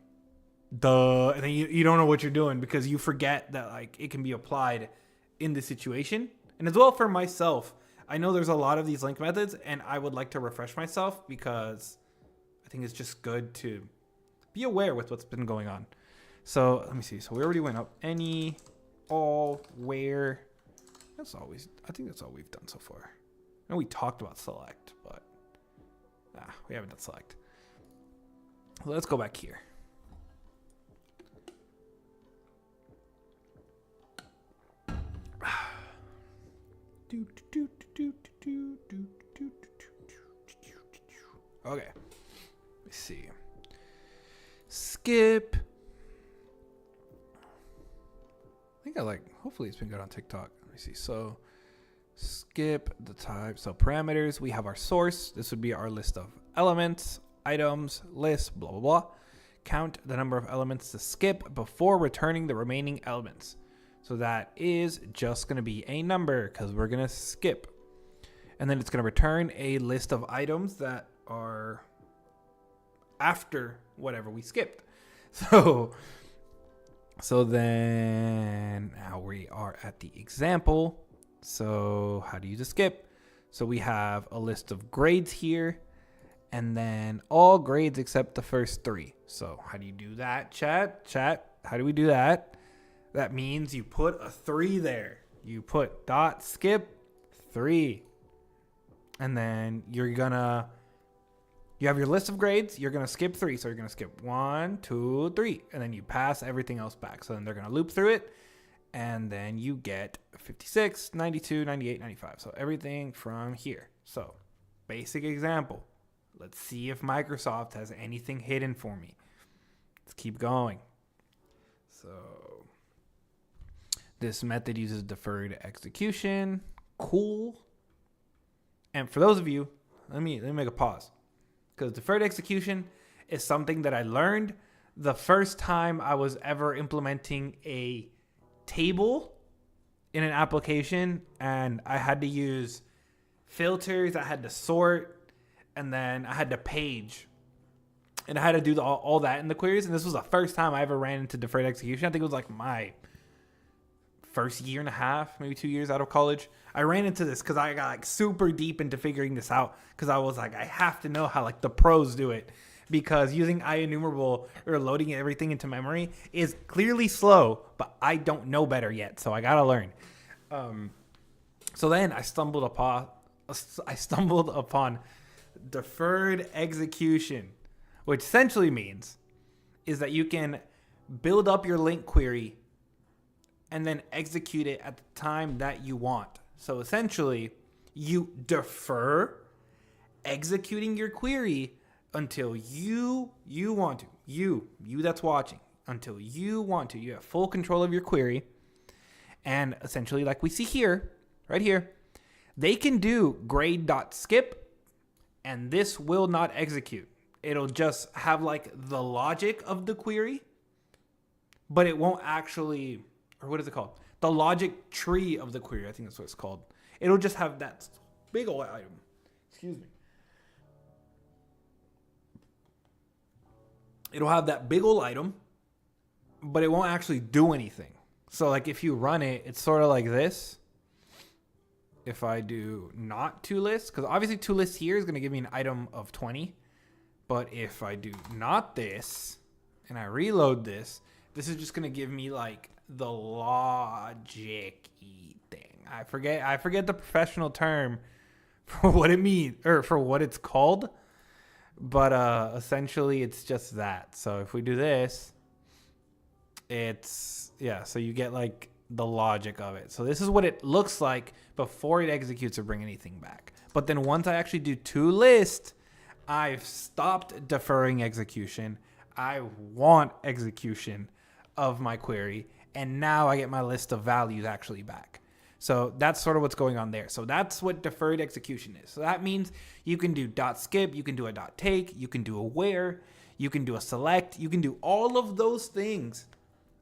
duh, and then you don't know what you're doing because you forget that like it can be applied in this situation. And as well for myself, I know there's a lot of these LINQ methods and I would like to refresh myself because I think it's just good to be aware with what's been going on. So let me see. So we already went up any, all, where. I think that's all we've done so far. I know we talked about select, but we haven't done select. So let's go back here. Okay, let's see. Skip. I think hopefully it's been good on TikTok. Let me see. So skip the type. So parameters, we have our source. This would be our list of elements, items, list, blah, blah, blah. Count the number of elements to skip before returning the remaining elements. So that is just going to be a number because we're going to skip. And then it's going to return a list of items that are after whatever we skipped. So then now we are at the example. So how do you just skip? So we have a list of grades here and then all grades except the first 3. So how do you do that, chat? How do we do that? That means you put a 3 there. You put dot skip 3. And then you have your list of grades. You're going to skip 3. So you're going to skip 1, 2, 3. And then you pass everything else back. So then they're going to loop through it. And then you get 56, 92, 98, 95. So everything from here. So basic example. Let's see if Microsoft has anything hidden for me. Let's keep going. So this method uses deferred execution. Cool. And for those of you, let me make a pause. Because deferred execution is something that I learned the first time I was ever implementing a table in an application. And I had to use filters. I had to sort. And then I had to page. And I had to do all that in the queries. And this was the first time I ever ran into deferred execution. I think it was like my first year and a half, maybe 2 years out of college. I ran into this because I got like super deep into figuring this out because I was like, I have to know how like the pros do it because using IEnumerable or loading everything into memory is clearly slow, but I don't know better yet, so I gotta learn. So then I stumbled upon deferred execution, which essentially means is that you can build up your LINQ query and then execute it at the time that you want. So essentially, you defer executing your query until you want to. You that's watching, until you want to. You have full control of your query. And essentially, like we see here, right here, they can do grade.skip, and this will not execute. It'll just have like the logic of the query, but it won't actually, or what is it called? the logic tree of the query. I think that's what it's called. It'll just have that big old item. Excuse me. It'll have that big old item, but it won't actually do anything. So like if you run it, it's sort of like this. If I do not toList, because obviously toList here is going to give me an item of 20. But if I do not this and I reload this, this is just going to give me like the logic-y thing. I forget the professional term for what it means or for what it's called. But essentially it's just that. So if we do this, it's, yeah, so you get like the logic of it. So this is what it looks like before it executes or bring anything back. But then once I actually do toList, I've stopped deferring execution. I want execution of my query. And now I get my list of values actually back. So that's sort of what's going on there. So that's what deferred execution is. So that means you can do .skip, you can do a .take, you can do a where, you can do a select, you can do all of those things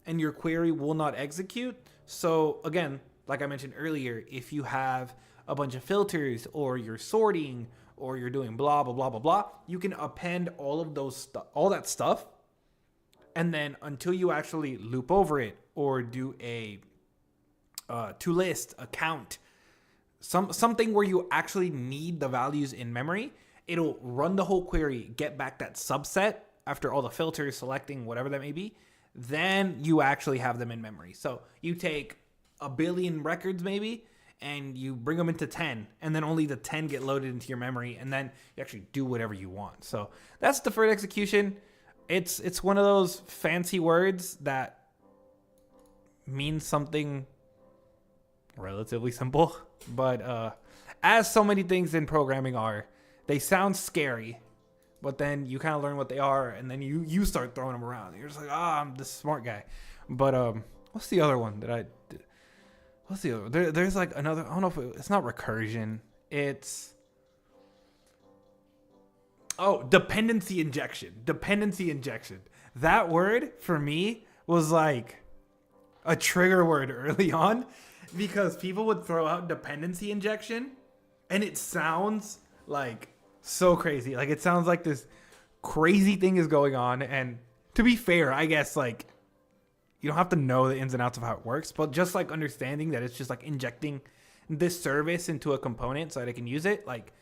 and your query will not execute. So again, like I mentioned earlier, if you have a bunch of filters or you're sorting or you're doing blah, blah, blah, blah, blah, you can append all of those all that stuff. And then until you actually loop over it or do a toList, a count, something where you actually need the values in memory, it'll run the whole query, get back that subset after all the filters, selecting, whatever that may be. Then you actually have them in memory. So you take a billion records maybe, and you bring them into 10, and then only the 10 get loaded into your memory, and then you actually do whatever you want. So that's deferred execution. It's one of those fancy words that means something relatively simple, but as so many things in programming are, they sound scary, but then you kind of learn what they are, and then you start throwing them around. You're just like, I'm the smart guy. But what's the other one that I did? What's the other? There's like another. I don't know if it's not recursion. It's dependency injection. Dependency injection. That word for me was like a trigger word early on because people would throw out dependency injection, and it sounds like so crazy. Like it sounds like this crazy thing is going on. And to be fair, I guess like you don't have to know the ins and outs of how it works, but just like understanding that it's just like injecting this service into a component so that I can use it. Like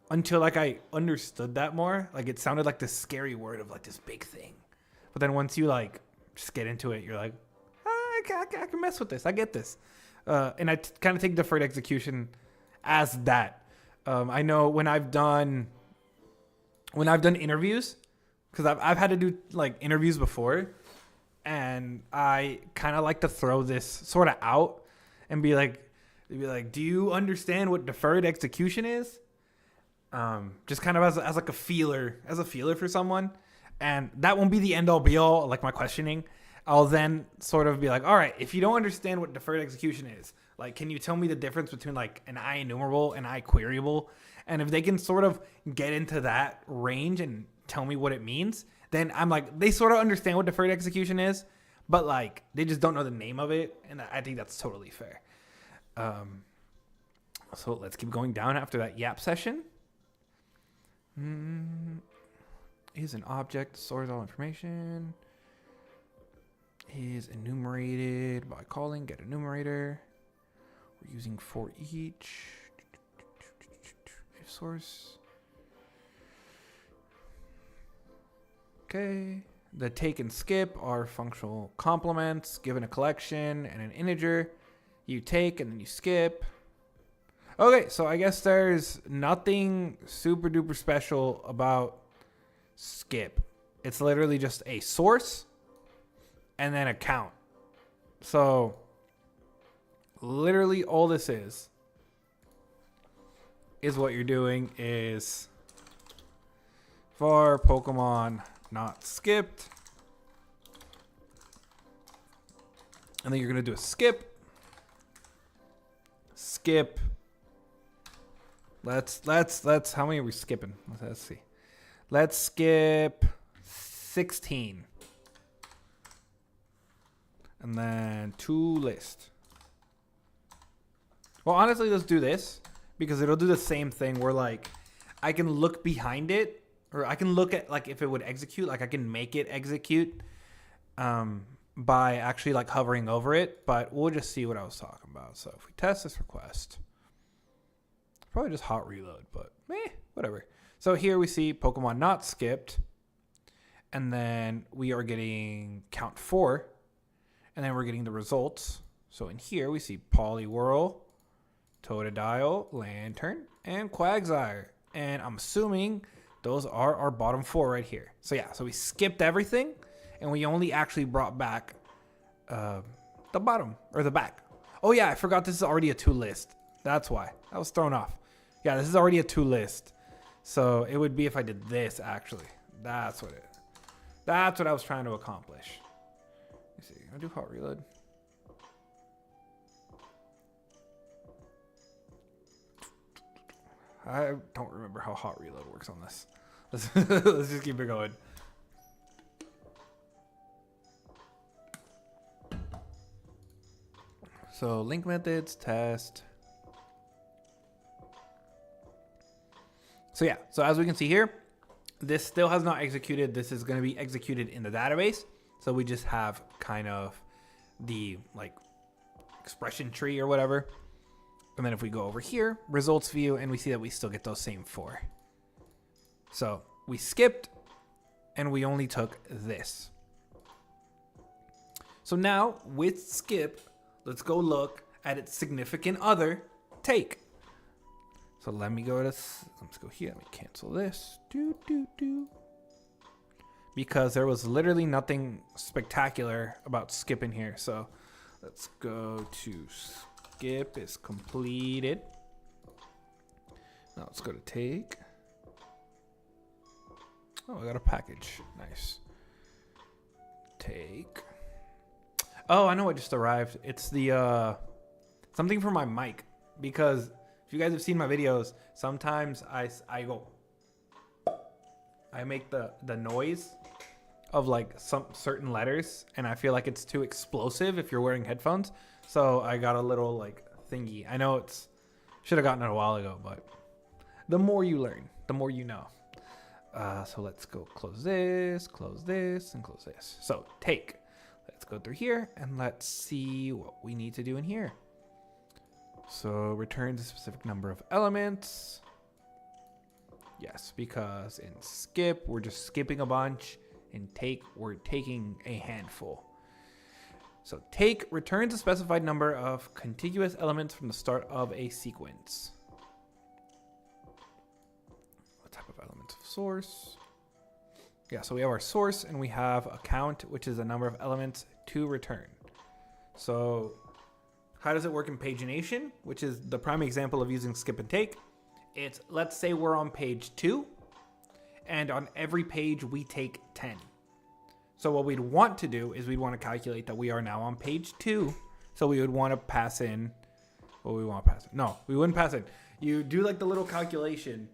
until like I understood that more, like it sounded like this scary word of like this big thing. But then once you like just get into it, you're like, I can mess with this. I get this. And I kind of take deferred execution as that. I know when I've done interviews, because I've had to do like interviews before, and I kind of like to throw this sort of out and be like, do you understand what deferred execution is? Just kind of as like a feeler for someone, and that won't be the end all be all. Like my questioning, I'll then sort of be like, all right, if you don't understand what deferred execution is, like, can you tell me the difference between like an IEnumerable and IQueryable? And if they can sort of get into that range and tell me what it means, then I'm like, they sort of understand what deferred execution is, but like they just don't know the name of it. And I think that's totally fair. So let's keep going down after that yap session. Is an object stores all information. Is enumerated by calling get enumerator. We're using for each. If source. Okay. The take and skip are functional complements given a collection and an integer. You take and then you skip. Okay, so I guess there's nothing super duper special about skip. It's literally just a source and then a count. So literally all this is what you're doing is for Pokemon not skipped. And then you're going to do a skip. Skip. Let's how many are we skipping? Let's see. Let's skip 16. and then to list. Well, honestly, let's do this because it'll do the same thing where like I can look behind it, or I can look at like if it would execute, like I can make it execute by actually like hovering over it, but we'll just see what I was talking about. So if we test this request, probably just hot reload, but whatever. So here we see Pokemon not skipped, and then we are getting count 4, and then we're getting the results. So in here we see Poliwhirl, Totodile, Lantern, and Quagsire. And I'm assuming those are our bottom 4 right here. So yeah, so we skipped everything, and we only actually brought back the bottom, or the back. Oh yeah, I forgot this is already a to list. That's why. I was thrown off. Yeah, this is already a to list. So it would be if I did this, actually. That's what I was trying to accomplish. Let me see. I'll do hot reload. I don't remember how hot reload works on this. Let's just keep it going. So link methods, test. So yeah, so as we can see here, this still has not executed. This is going to be executed in the database. So we just have kind of the like expression tree or whatever. And then if we go over here, results view, and we see that we still get those same 4. So we skipped and we only took this. So now with skip, let's go look at its significant other, take. So let me go to, let's go here. Let me cancel this. Because there was literally nothing spectacular about skipping here. So let's go to skip is completed. Now let's go to take. Oh, I got a package. Nice. Take. Oh, I know what just arrived. It's the something for my mic, because if you guys have seen my videos, sometimes I make the noise of like some certain letters, and I feel like it's too explosive if you're wearing headphones. So I got a little like thingy. I know it's should have gotten it a while ago, but the more you learn, the more you know. So let's go close this, and close this. So take. Let's go through here and let's see what we need to do in here. So returns a specific number of elements. Yes, because in skip, we're just skipping a bunch. In take, we're taking a handful. So take returns a specified number of contiguous elements from the start of a sequence. What type of elements of source? Yeah, so we have our source and we have a count, which is the number of elements to return. So how does it work in pagination, which is the prime example of using skip and take? It's, let's say we're on page 2, and on every page we take 10. So what we'd want to do is we'd want to calculate that we are now on page 2. So we would want to pass in, what we want to pass in. No, we wouldn't pass in. You do like the little calculation,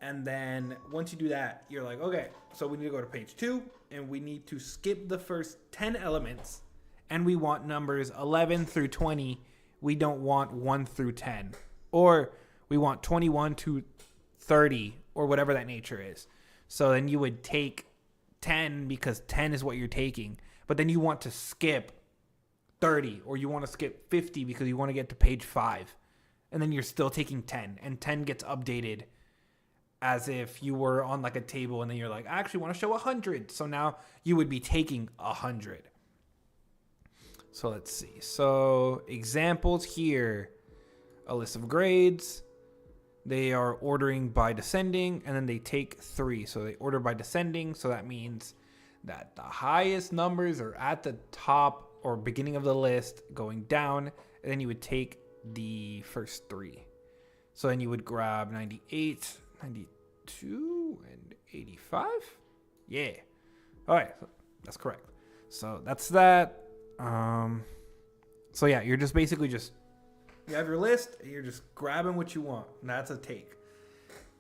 and then once you do that, you're like, okay, so we need to go to page 2, and we need to skip the first 10 elements, and we want numbers 11 through 20. We don't want 1 through 10. Or we want 21 to 30, or whatever that nature is. So then you would take 10 because 10 is what you're taking. But then you want to skip 30, or you want to skip 50 because you want to get to page 5. And then you're still taking 10, and 10 gets updated as if you were on like a table, and then you're like, I actually want to show 100. So now you would be taking 100. So let's see. So examples here, a list of grades. They are ordering by descending, and then they take 3. So they order by descending. So that means that the highest numbers are at the top or beginning of the list going down, and then you would take the first 3. So then you would grab 98, 92, and 85. Yeah. All right. So that's correct. So that's that. So yeah, you're just basically you have your list and you're just grabbing what you want. And that's a take.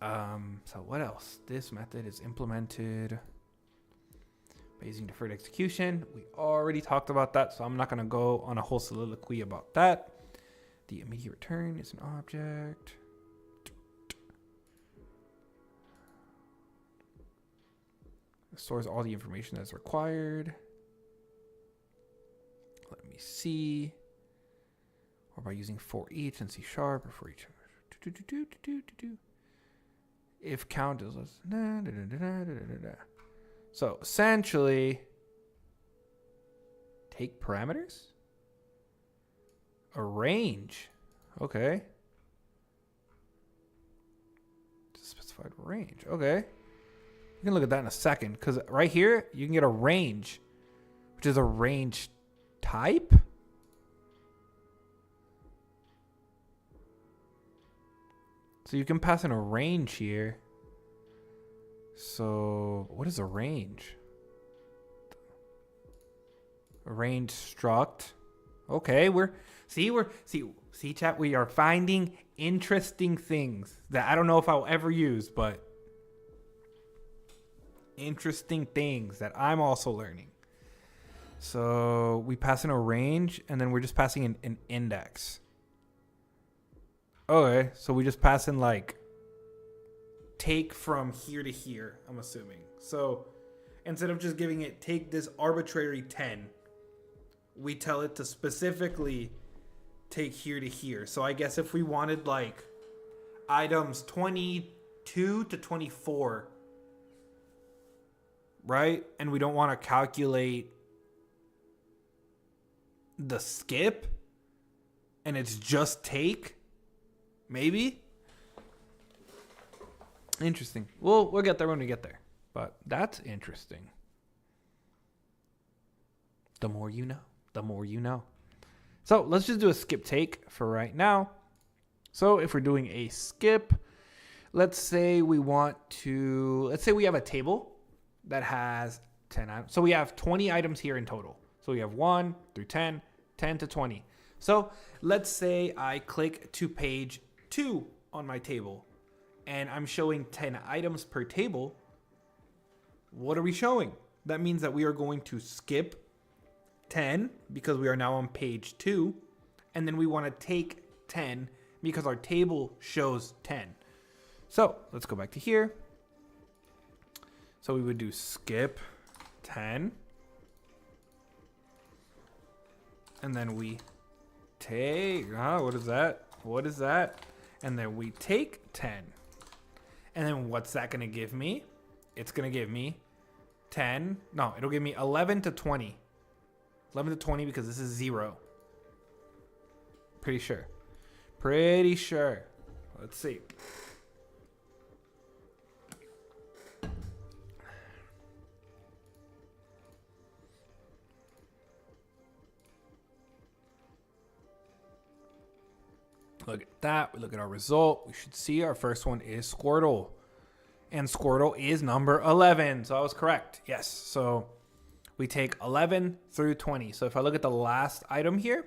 So what else? This method is implemented Bayesian deferred execution. We already talked about that, so I'm not going to go on a whole soliloquy about that. The immediate return is an object. It stores all the information that's required. Let me see. Or by using for each and C# or for each. If count is less. So essentially, take parameters. A range. Okay. Specified range. Okay. You can look at that in a second, because right here you can get a range, which is a range type. So you can pass in a range here. So what is a range? A range struct. Okay, see chat, we are finding interesting things that I don't know if I'll ever use, but interesting things that I'm also learning. So we pass in a range, and then we're just passing in an index. Okay, so we just pass in like take from here to here, I'm assuming. So instead of just giving it take this arbitrary 10, we tell it to specifically take here to here. So I guess if we wanted like items 22 to 24, right? And we don't want to calculate the skip, and it's just take, maybe. Interesting. We'll get there when we get there. But that's interesting. The more you know. The more you know. So let's just do a skip take for right now. So if we're doing a skip, let's say we have a table that has 10 items. So we have 20 items here in total. So we have 1 through 10, 10 to 20. So let's say I click to page 2 on my table, and I'm showing 10 items per table. What are we showing? That means that we are going to skip 10 because we are now on page 2, and then we want to take 10 because our table shows 10. So let's go back to here. So we would do skip 10, and then we take, what is that? And then we take 10. And then what's that going to give me? It's going to give me 10. No, it'll give me 11 to 20. 11 to 20 because this is 0. Pretty sure. Let's see. Look at that. We look at our result. We should see our first one is Squirtle. And Squirtle is number 11. So I was correct. Yes. So we take 11 through 20. So if I look at the last item here,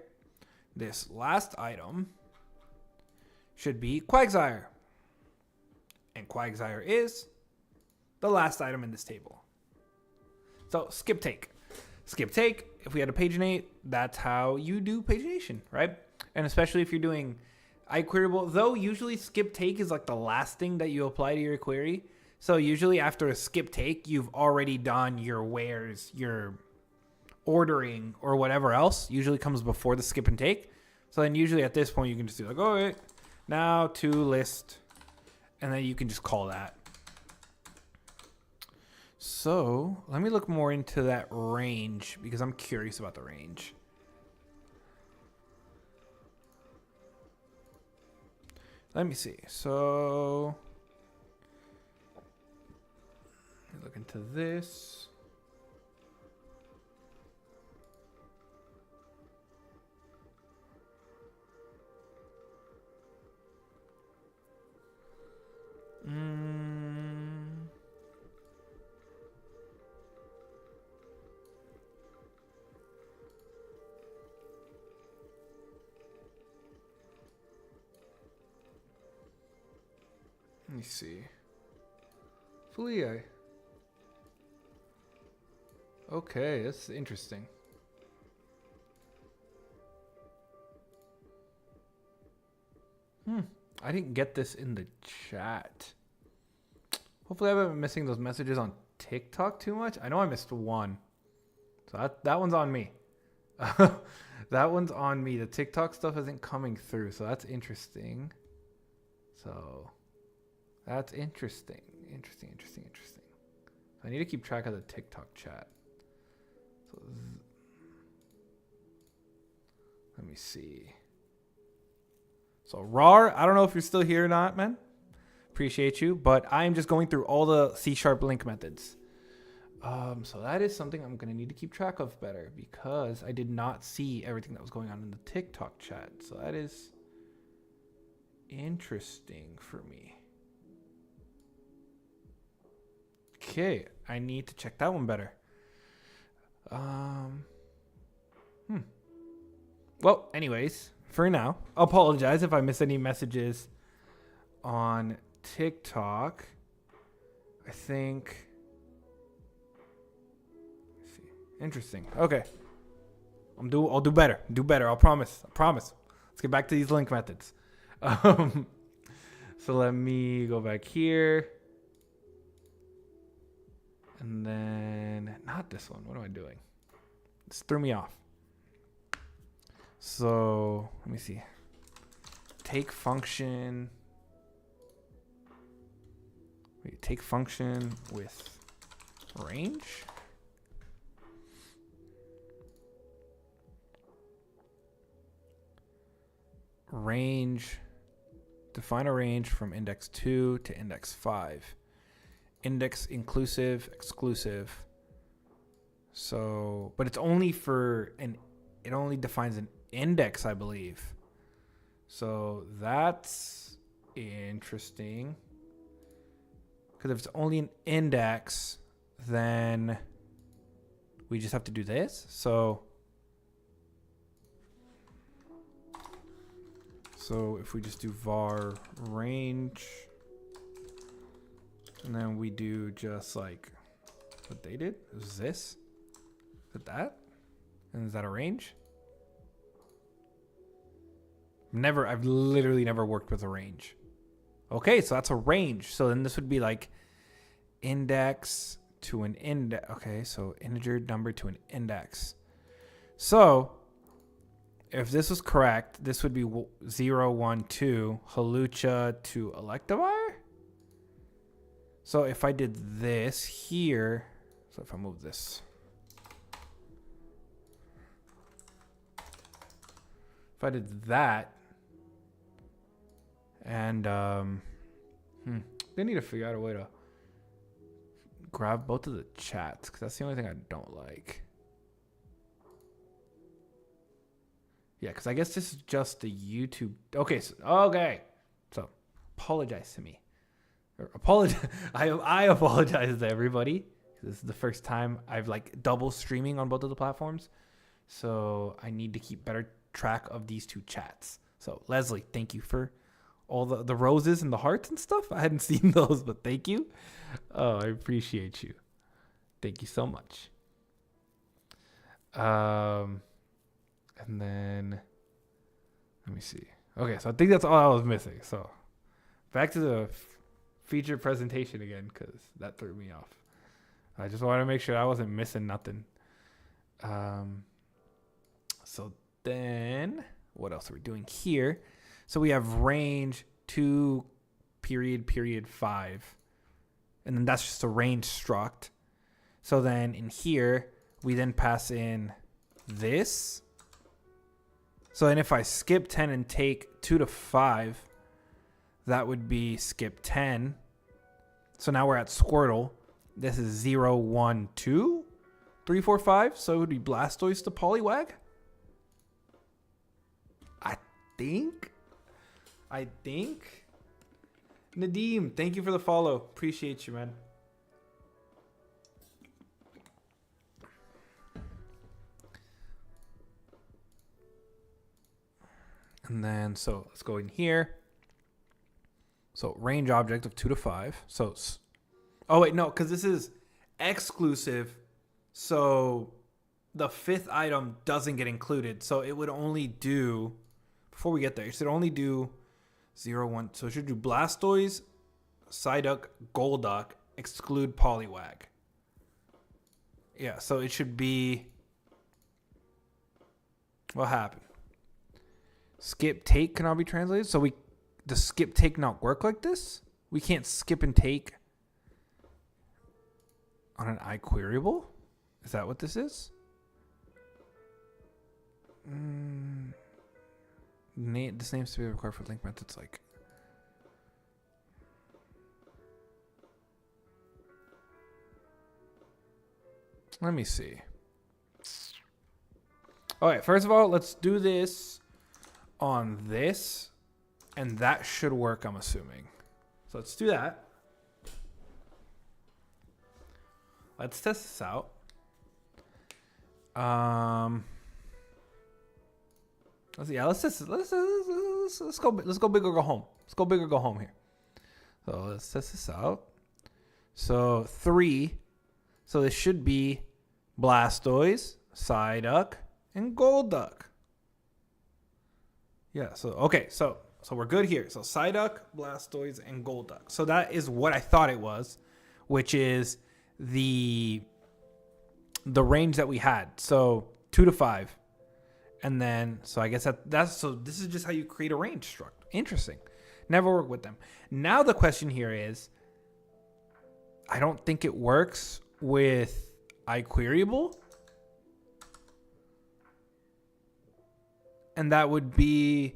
this last item should be Quagsire. And Quagsire is the last item in this table. So skip take. Skip take, if we had a paginate, that's how you do pagination, right? And especially if you're doing iQueryable, though usually skip take is like the last thing that you apply to your query. So usually after a skip take, you've already done your wheres, your ordering, or whatever else. Usually comes before the skip and take. So then usually at this point, you can just do like, okay, now to list. And then you can just call that. So let me look more into that range because I'm curious about the range. Let me see. So let me look into this. Let me see. Okay, that's interesting. I didn't get this in the chat. Hopefully I haven't been missing those messages on TikTok too much. I know I missed one. So that one's on me. That one's on me. The TikTok stuff isn't coming through. So that's interesting. So that's interesting. Interesting. I need to keep track of the TikTok chat. So let me see. So RAR, I don't know if you're still here or not, man. Appreciate you, but I'm just going through all the C# LINQ methods. So that is something I'm gonna need to keep track of better because I did not see everything that was going on in the TikTok chat. So that is interesting for me. Okay, I need to check that one better. Well, anyways, for now, I'll apologize if I miss any messages on TikTok. I think. Let's see. Interesting. Okay. I'll do better. I'll promise. Let's get back to these LINQ methods. So let me go back here. And then not this one. What am I doing? This threw me off. So let me see. Take function. Wait, take function with range. Range. Define a range from index 2 to index 5. Index inclusive, exclusive. So, but it's only for it only defines an index, I believe. So that's interesting. Because if it's only an index, then we just have to do this. So if we just do var range, and then we do just like what they did, is this? Is it that? And is that a range? I've literally never worked with a range. Okay, so that's a range. So then this would be like index to an index. Okay, so integer number to an index. So if this was correct, this would be 0, 1, 2, Halucha to Electivire. So if I did this here, so if I move this. If I did that, and they need to figure out a way to grab both of the chats, because that's the only thing I don't like. Yeah, because I guess this is just the YouTube. Okay, so apologize to me. I apologize to everybody. This is the first time I've like double streaming on both of the platforms, so I need to keep better track of these two chats. So Leslie, thank you for all the roses and the hearts and stuff. I hadn't seen those, but thank you. Oh, I appreciate you. Thank you so much. And then let me see. Okay, so I think that's all I was missing. So back to the feature presentation again, because that threw me off. I just wanted to make sure I wasn't missing nothing. So then what else are we doing here? So we have range 2 period 5. And then that's just a range struct. So then in here, we then pass in this. So then if I skip 10 and take 2 to 5, that would be skip 10. So now we're at Squirtle. This is 0, 1, 2, 3, 4, 5. So it would be Blastoise to Poliwag. I think. Nadeem, thank you for the follow. Appreciate you, man. And then, so let's go in here. So range object of 2 to 5. So, oh wait, no, because this is exclusive So the fifth item doesn't get included. So it would only do, before we get there, it should only do 0, 1. So it should do Blastoise, Psyduck, Golduck, exclude Poliwag. Yeah, so it should be, what happened? Skip take cannot be translated. So does skip take not work like this? We can't skip and take on an iQueryable? Is that what this is? This name's to be required for link methods like. Let me see. All right, first of all, let's do this on this, and that should work, I'm assuming. So let's do that. Let's test this out. Let's see. Yeah, let's test. Let's go. Let's go big or go home. Let's go big or go home here. So let's test this out. So 3. So this should be Blastoise, Psyduck, and Golduck. Yeah. So okay. So we're good here. So Psyduck, Blastoise, and Golduck. So that is what I thought it was, which is the range that we had. So 2 to 5. And then, so I guess that's, so this is just how you create a range struct. Interesting. Never worked with them. Now the question here is, I don't think it works with iQueryable. And that would be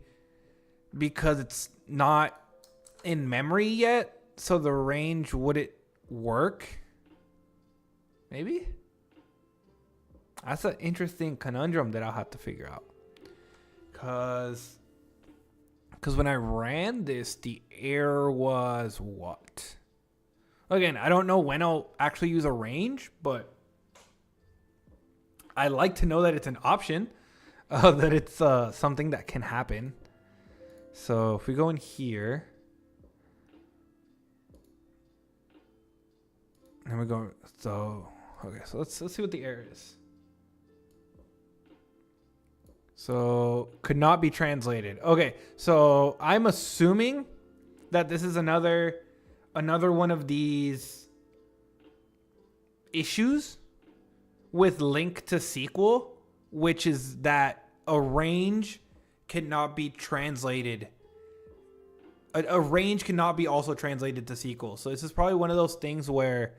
because it's not in memory yet. So the range, would it work? Maybe? That's an interesting conundrum that I'll have to figure out. Because when I ran this, the error was what? Again, I don't know when I'll actually use a range, but I like to know that it's an option, that it's something that can happen. So if we go in here, and we go, so okay, so let's see what the error is. So could not be translated. Okay, so I'm assuming that this is another one of these issues with LINQ to SQL, which is that a range cannot be translated. A range cannot be also translated to SQL. So this is probably one of those things where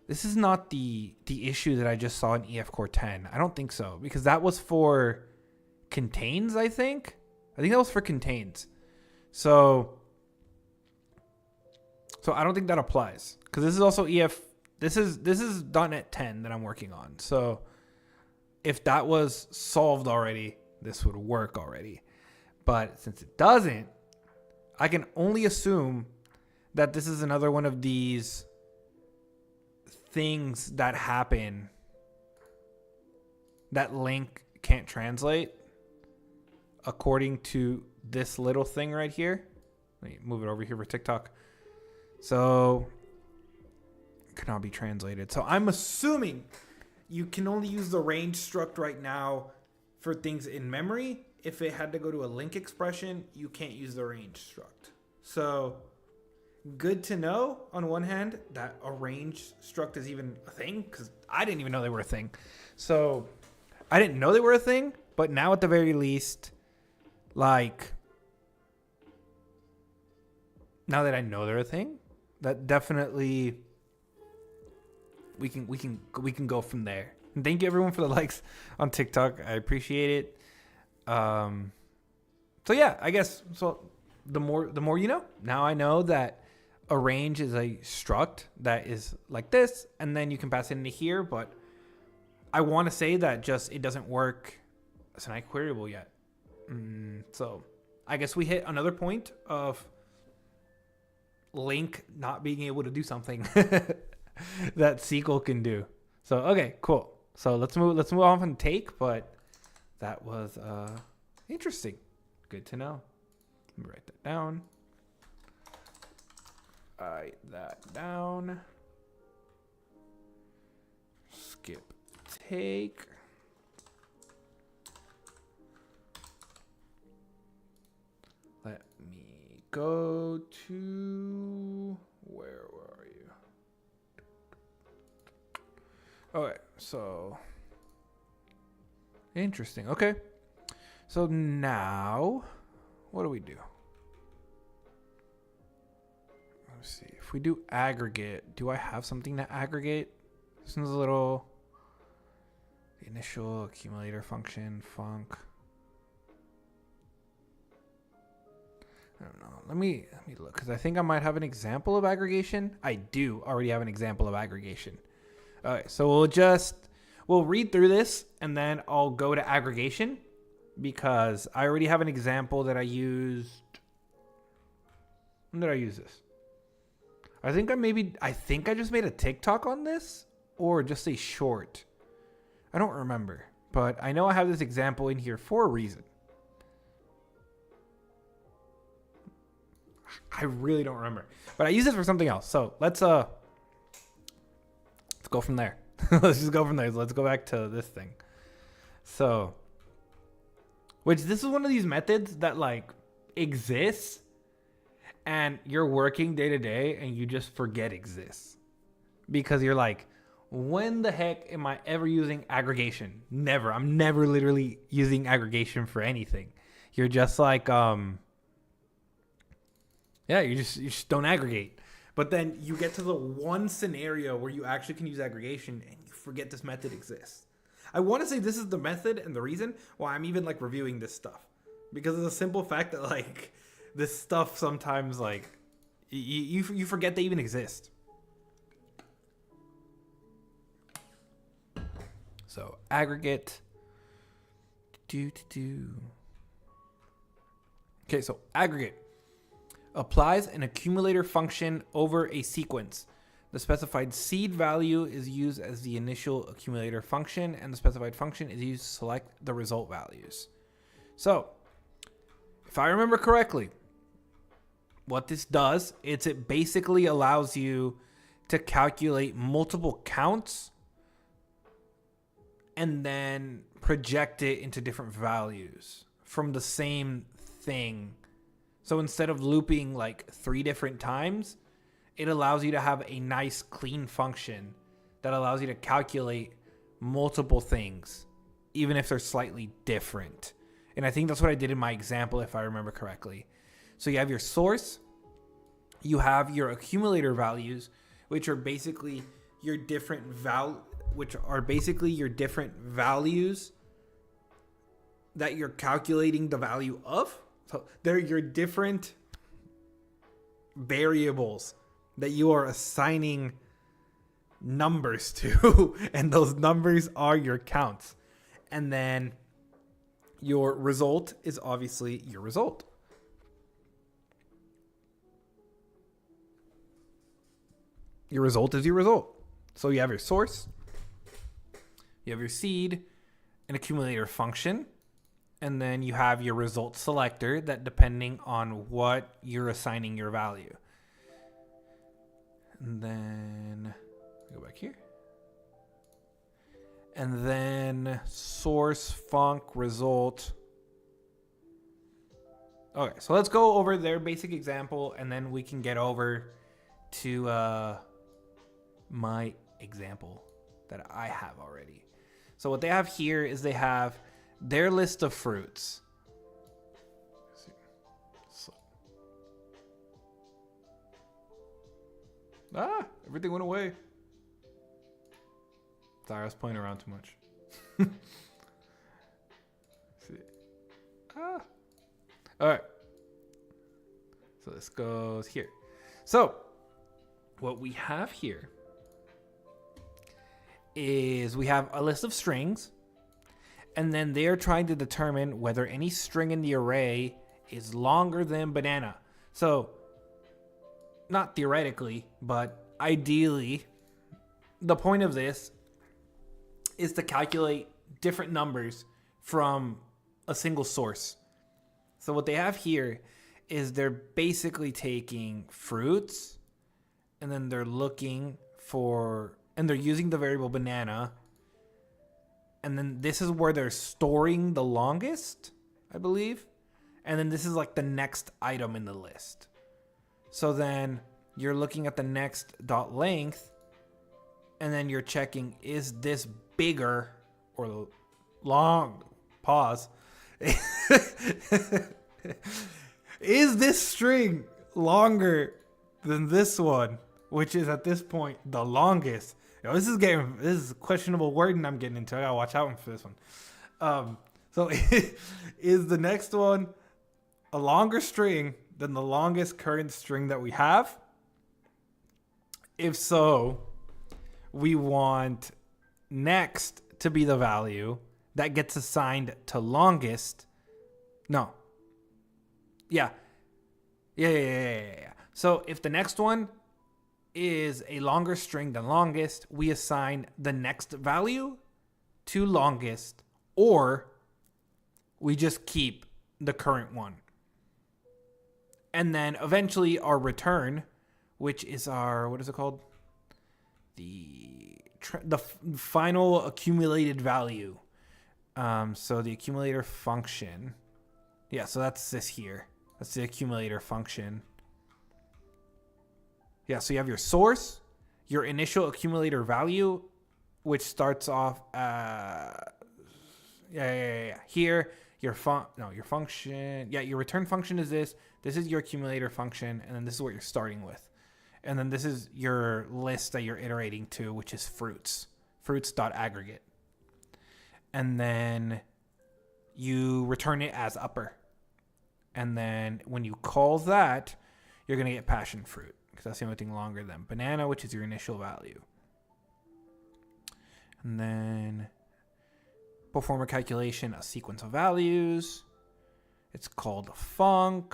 this is not the issue that I just saw in EF Core 10. I don't think so, because that was for contains, I think. I think that was for contains. So I don't think that applies, because this is also EF. This is .NET 10 that I'm working on. So if that was solved already, this would work already. But since it doesn't, I can only assume that this is another one of these things that happen that LINQ can't translate according to this little thing right here. Let me move it over here for TikTok. So it cannot be translated. So I'm assuming you can only use the range struct right now for things in memory. If it had to go to a LINQ expression, you can't use the range struct. So good to know on one hand that a range struct is even a thing, because I didn't even know they were a thing. So I didn't know they were a thing, but now at the very least, like, now that I know they're a thing, that definitely we can go from there. And thank you everyone for the likes on TikTok. I appreciate it. So yeah, I guess so. The more you know. Now I know that a range is a struct that is like this, and then you can pass it into here. But I want to say that just it doesn't work as an iQueryable yet. So I guess we hit another point of LINQ not being able to do something that SQL can do. So okay, cool. So let's move on from take, but that was interesting. Good to know. Let me write that down. Write that down. skip take. Let me go to, where are you? Okay, so interesting. Okay, so now what do we do? Let's see. If we do aggregate, do I have something to aggregate? This one's a little, the initial accumulator function, func. I don't know. Let me look, because I think I might have an example of aggregation. I do already have an example of aggregation. All right, so we'll read through this and then I'll go to aggregation because I already have an example that I used. When did I use this? I think I just made a TikTok on this or just a short. I don't remember, but I know I have this example in here for a reason. I really don't remember, but I use this for something else. So let's go from there. Let's just go from there. Let's go back to this thing. So, this is one of these methods that like exists and you're working day to day and you just forget exists because you're like, when the heck am I ever using aggregation? Never. I'm never literally using aggregation for anything. You're just like, yeah, you just don't aggregate. But then you get to the one scenario where you actually can use aggregation and you forget this method exists. I want to say this is the method and the reason why I'm even like reviewing this stuff. Because of the simple fact that like this stuff sometimes like you forget they even exist. So aggregate. Okay, so aggregate applies an accumulator function over a sequence. The specified seed value is used as the initial accumulator function, and the specified function is used to select the result values. So, if I remember correctly, what this does is it basically allows you to calculate multiple counts and then project it into different values from the same thing. So instead of looping like 3 different times, it allows you to have a nice clean function that allows you to calculate multiple things, even if they're slightly different. And I think that's what I did in my example, if I remember correctly. So you have your source, you have your accumulator values, which are basically your different values that you're calculating the value of. So they're your different variables that you are assigning numbers to, and those numbers are your counts. And then your result is obviously your result. Your result is your result. So you have your source, you have your seed, an accumulator function, and then you have your result selector that depending on what you're assigning your value. And then go back here. And then source, func, result. Okay, so let's go over their basic example and then we can get over to my example that I have already. So what they have here is they have their list of fruits. Everything went away. Sorry, I was playing around too much. See. All right. So this goes here. So what we have here is we have a list of strings, and then they're trying to determine whether any string in the array is longer than banana. So not theoretically, but ideally, the point of this is to calculate different numbers from a single source. So what they have here is they're basically taking fruits and then they're looking for, and they're using the variable banana And then this is where they're storing the longest, I believe. And then this is like the next item in the list. So then you're looking at the next dot length, and then you're checking, is this bigger or long? Pause. Is this string longer than this one, which is at this point the longest? This is questionable wording I'm getting into. I gotta watch out for this one. So is the next one a longer string than the longest current string that we have? If so, we want next to be the value that gets assigned to longest. No. Yeah. So if the next one is a longer string than longest, we assign the next value to longest, or we just keep the current one. And then eventually our return, which is our, what is it called? The final accumulated value. So the accumulator function. Yeah, so that's this here. That's the accumulator function. Yeah, so you have your source, your initial accumulator value, which starts off here, your function. Yeah, your return function is this. This is your accumulator function, and then this is what you're starting with. And then this is your list that you're iterating to, which is fruits.aggregate. And then you return it as upper. And then when you call that, you're going to get passion fruit, because that's the only thing longer than banana, which is your initial value. And then perform a calculation, a sequence of values. It's called a func,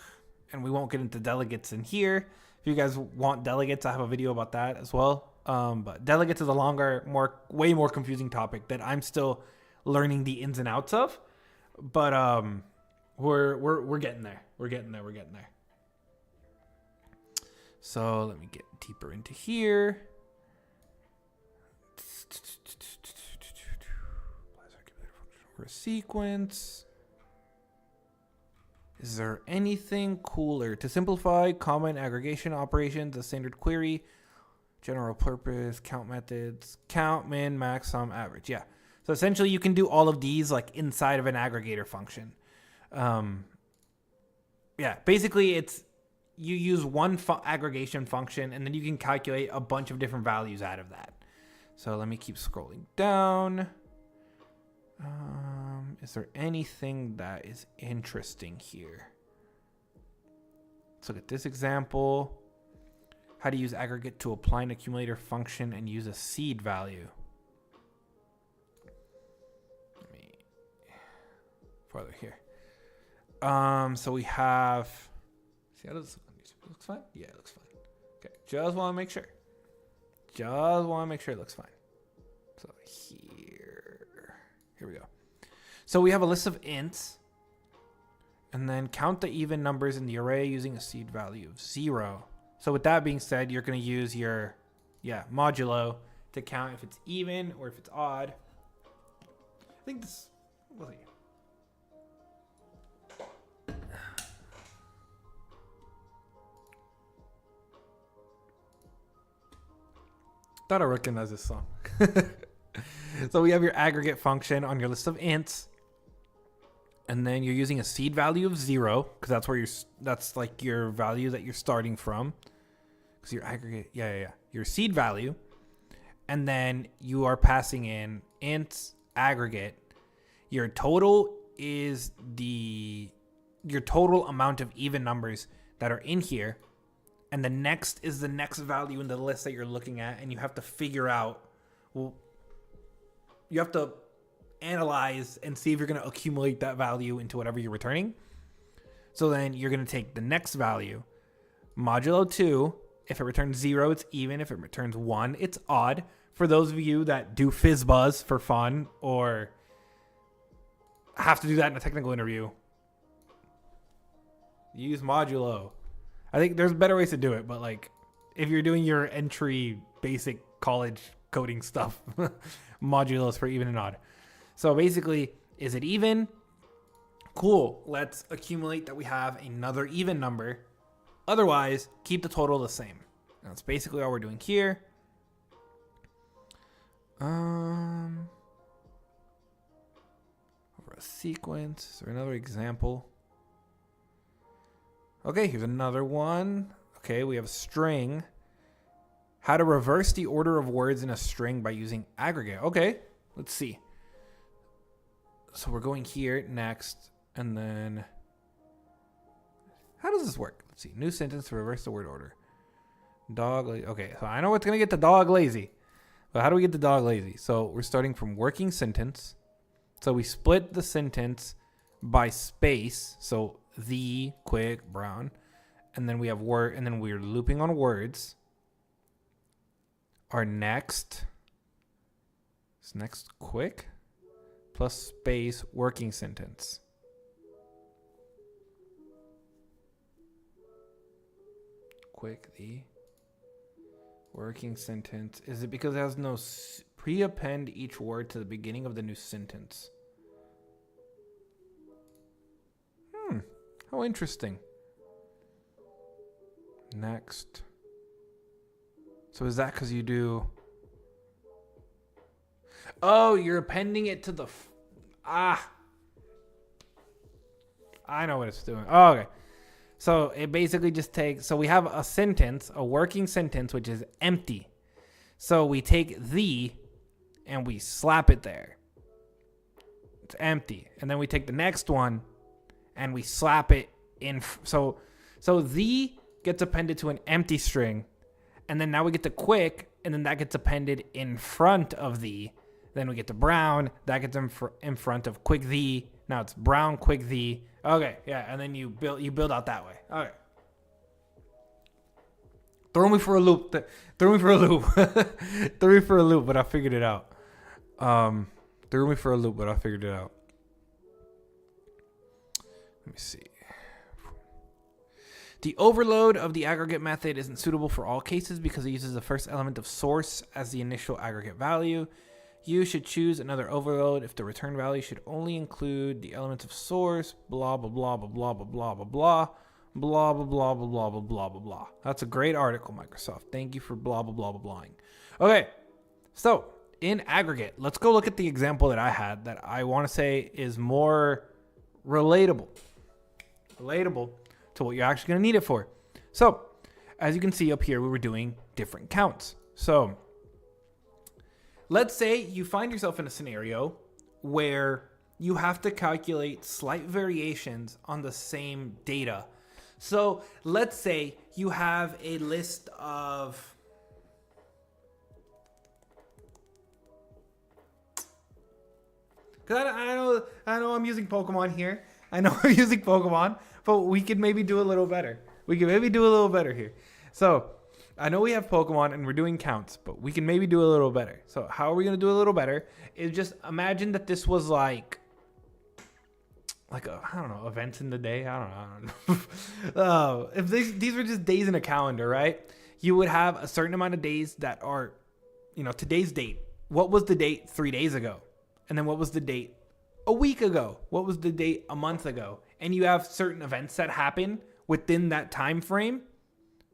and we won't get into delegates in here. If you guys want delegates, I have a video about that as well. But delegates is a longer, way more confusing topic that I'm still learning the ins and outs of. But we're getting there. We're getting there. So let me get deeper into here. For a sequence. Is there anything cooler? To simplify common aggregation operations, a standard query, general purpose, count methods, count, min, max, sum, average. Yeah. So essentially you can do all of these like inside of an aggregator function. Basically it's, you use one aggregation function, and then you can calculate a bunch of different values out of that. So let me keep scrolling down. Is there anything that is interesting here? Let's look at this example. How to use aggregate to apply an accumulator function and use a seed value. Let me farther here. So we have, see how does this looks fine? Yeah, it looks fine. Okay, just want to make sure. It looks fine. So here we go. So we have a list of ints, and then count the even numbers in the array using a seed value of 0. So with that being said, you're going to use your modulo to count if it's even or if it's odd. I think this, we'll see. Thought I recognized this song. So we have your aggregate function on your list of ints, and then you're using a seed value of 0 because that's where that's like your value that you're starting from. Because your aggregate, your seed value, and then you are passing in ints aggregate. Your total is your total amount of even numbers that are in here. And the next is the next value in the list that you're looking at, and you have to figure out, you have to analyze and see if you're going to accumulate that value into whatever you're returning. So then you're going to take the next value, modulo 2. If it returns 0, it's even. If it returns 1, it's odd. For those of you that do FizzBuzz for fun or have to do that in a technical interview, use modulo. I think there's better ways to do it, but like if you're doing your entry basic college coding stuff, modulo is for even and odd. So basically, is it even? Cool. Let's accumulate that we have another even number. Otherwise, keep the total the same. That's basically all we're doing here. Over a sequence. Is there another example? Okay, here's another one. Okay, we have a string. How to reverse the order of words in a string by using aggregate. Okay, let's see. So we're going here next, and then how does this work? Let's see. New sentence to reverse the word order. Dog. Okay, so I know what's gonna get the dog lazy, but how do we get the dog lazy? So we're starting from working sentence. So we split the sentence by space. So the, quick, brown, and then we have word, and then we're looping on words. Our next is next quick plus space working sentence. Quick, the working sentence. Is it because it has no pre-append each word to the beginning of the new sentence? How interesting. Next. So is that because you do... Oh, you're appending it to the... I know what it's doing. Oh, okay. So it basically just takes... So we have a sentence, a working sentence, which is empty. So we take the and we slap it there. It's empty. And then we take the next one and we slap it in. So the gets appended to an empty string. And then now we get to quick, and then that gets appended in front of the. Then we get to brown, that gets in front of quick the. Now it's brown, quick the. Okay, yeah, and then you build out that way. Okay. Throw me for a loop. Throw me for a loop. Throw me for a loop, but I figured it out. Threw me for a loop, but I figured it out. Let me see. The overload of the aggregate method isn't suitable for all cases because it uses the first element of source as the initial aggregate value. You should choose another overload if the return value should only include the elements of source, blah, blah, blah, blah, blah, blah, blah, blah, blah, blah, blah, blah, blah, blah, blah, blah, blah, blah. That's a great article, Microsoft. Thank you for blah, blah, blah, blah, blahing. Okay, so in aggregate, let's go look at the example that I had that I want to say is more relatable to what you're actually going to need it for. So, as you can see up here, we were doing different counts. So, let's say you find yourself in a scenario where you have to calculate slight variations on the same data. So, let's say you have a list of... Because I know I'm using Pokemon here. I know I'm using Pokemon, but we could maybe do a little better. We could maybe do a little better here. So, I know we have Pokemon and we're doing counts, but we can maybe do a little better. So, how are we going to do a little better? Is just imagine that this was like I don't know, events in the day. I don't know. If these were just days in a calendar, right? You would have a certain amount of days that are, today's date. What was the date 3 days ago? And then what was the date a week ago? What was the date a month ago? And you have certain events that happen within that time frame.